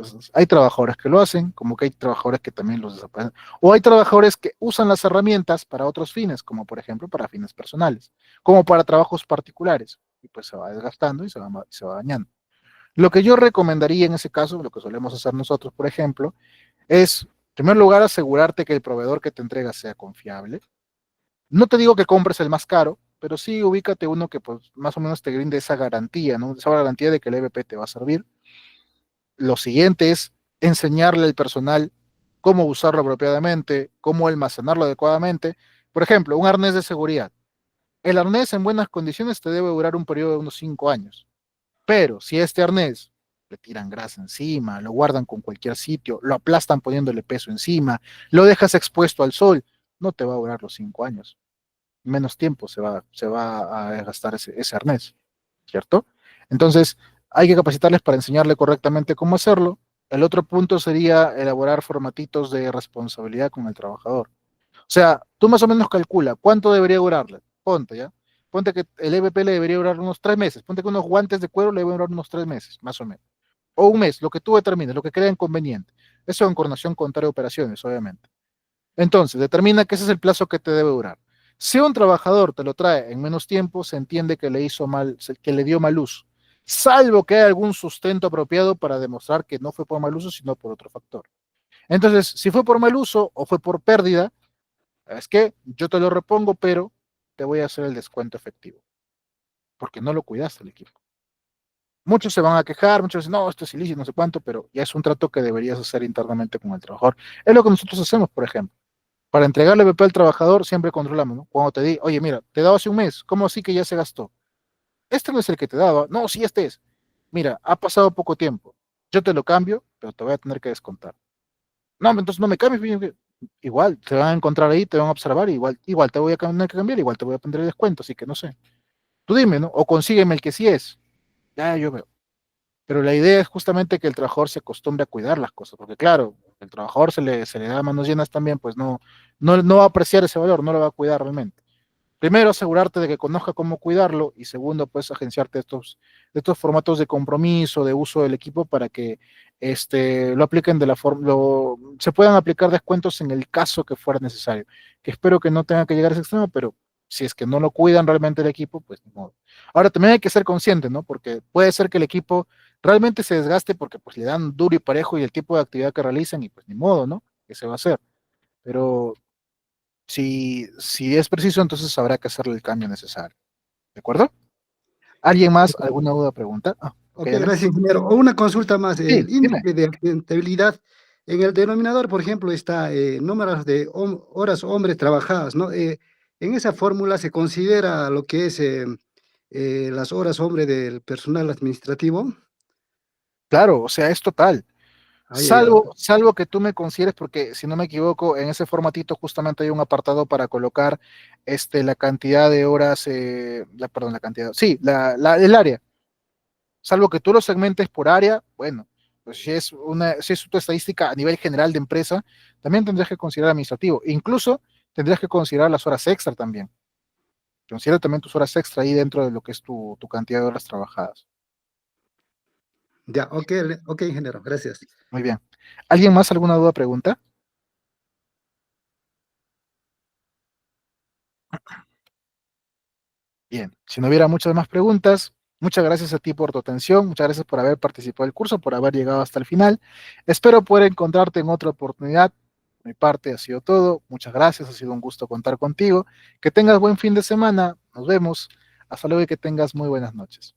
Entonces, hay trabajadores que lo hacen, como que hay trabajadores que también los desaparecen. O hay trabajadores que usan las herramientas para otros fines, como por ejemplo para fines personales, como para trabajos particulares. Y pues se va desgastando y se va dañando. Lo que yo recomendaría en ese caso, lo que solemos hacer nosotros, por ejemplo, es, en primer lugar, asegurarte que el proveedor que te entrega sea confiable. No te digo que compres el más caro, pero sí ubícate uno que pues más o menos te brinde esa garantía, ¿no? Esa garantía de que el EVP te va a servir. Lo siguiente es enseñarle al personal cómo usarlo apropiadamente, cómo almacenarlo adecuadamente. Por ejemplo, un arnés de seguridad. El arnés en buenas condiciones te debe durar un periodo de unos 5 años. Pero si este arnés le tiran grasa encima, lo guardan con cualquier sitio, lo aplastan poniéndole peso encima, lo dejas expuesto al sol, no te va a durar los 5 años. Menos tiempo se va a gastar ese arnés, ¿cierto? Entonces, hay que capacitarles para enseñarle correctamente cómo hacerlo. El otro punto sería elaborar formatitos de responsabilidad con el trabajador. O sea, tú más o menos calcula cuánto debería durarle. Ponte, ¿ya? Ponte que el EVP le debería durar unos 3 meses. Ponte que unos guantes de cuero le deben durar unos 3 meses, más o menos. O un mes, lo que tú determines, lo que crean conveniente. Eso en coordinación con de operaciones, obviamente. Entonces, determina que ese es el plazo que te debe durar. Si un trabajador te lo trae en menos tiempo, se entiende que le hizo mal, que le dio mal uso, salvo que haya algún sustento apropiado para demostrar que no fue por mal uso, sino por otro factor. Entonces, si fue por mal uso o fue por pérdida, es que yo te lo repongo, pero te voy a hacer el descuento efectivo, porque no lo cuidaste el equipo. Muchos se van a quejar, muchos dicen, no, esto es ilícito, no sé cuánto, pero ya es un trato que deberías hacer internamente con el trabajador. Es lo que nosotros hacemos, por ejemplo. Para entregarle BP al trabajador, siempre controlamos, ¿no? Cuando te di, oye, mira, te daba hace un mes, ¿cómo así que ya se gastó? Este no es el que te daba, no, sí, este es. Mira, ha pasado poco tiempo, yo te lo cambio, pero te voy a tener que descontar. No, entonces no me cambies, igual, te van a encontrar ahí, te van a observar, igual te voy a tener que cambiar, igual te voy a poner el descuento, así que no sé. Tú dime, ¿no? O consígueme el que sí es. Ya, yo veo. Pero la idea es justamente que el trabajador se acostumbre a cuidar las cosas, porque claro, el trabajador se le da manos llenas también, pues no va a apreciar ese valor, no lo va a cuidar realmente. Primero, asegurarte de que conozca cómo cuidarlo y segundo, pues agenciarte estos formatos de compromiso, de uso del equipo para que lo apliquen de la forma, se puedan aplicar descuentos en el caso que fuera necesario. Que espero que no tenga que llegar a ese extremo, pero si es que no lo cuidan realmente el equipo, pues ni modo. Ahora, también hay que ser consciente, ¿no? Porque puede ser que el equipo realmente se desgaste porque pues le dan duro y parejo y el tipo de actividad que realizan y pues ni modo, ¿no? ¿Qué se va a hacer? Pero si es preciso, entonces habrá que hacerle el cambio necesario. ¿De acuerdo? ¿Alguien más? ¿Alguna duda, pregunta? Ah, ok, Ok, adelante. gracias, ingeniero. O una consulta más. Sí, El dime. índice de accidentabilidad en el denominador, por ejemplo, está números de horas hombres trabajadas, ¿no? En esa fórmula se considera lo que es las horas hombre del personal administrativo. Claro, o sea, es total. Ay, ay, ay. Salvo que tú me consideres, porque si no me equivoco, en ese formatito justamente hay un apartado para colocar la cantidad de horas, perdón, la cantidad, sí, el área. Salvo que tú lo segmentes por área, bueno, pues si es tu estadística a nivel general de empresa, también tendrías que considerar administrativo. Incluso tendrías que considerar las horas extra también. Considera también tus horas extra ahí dentro de lo que es tu cantidad de horas trabajadas. Ya, ok, ok, ingeniero, gracias. Muy bien. ¿Alguien más alguna duda, pregunta? Bien, si no hubiera muchas más preguntas, muchas gracias a ti por tu atención, muchas gracias por haber participado del curso, por haber llegado hasta el final. Espero poder encontrarte en otra oportunidad. De mi parte ha sido todo. Muchas gracias, ha sido un gusto contar contigo. Que tengas buen fin de semana. Nos vemos. Hasta luego y que tengas muy buenas noches.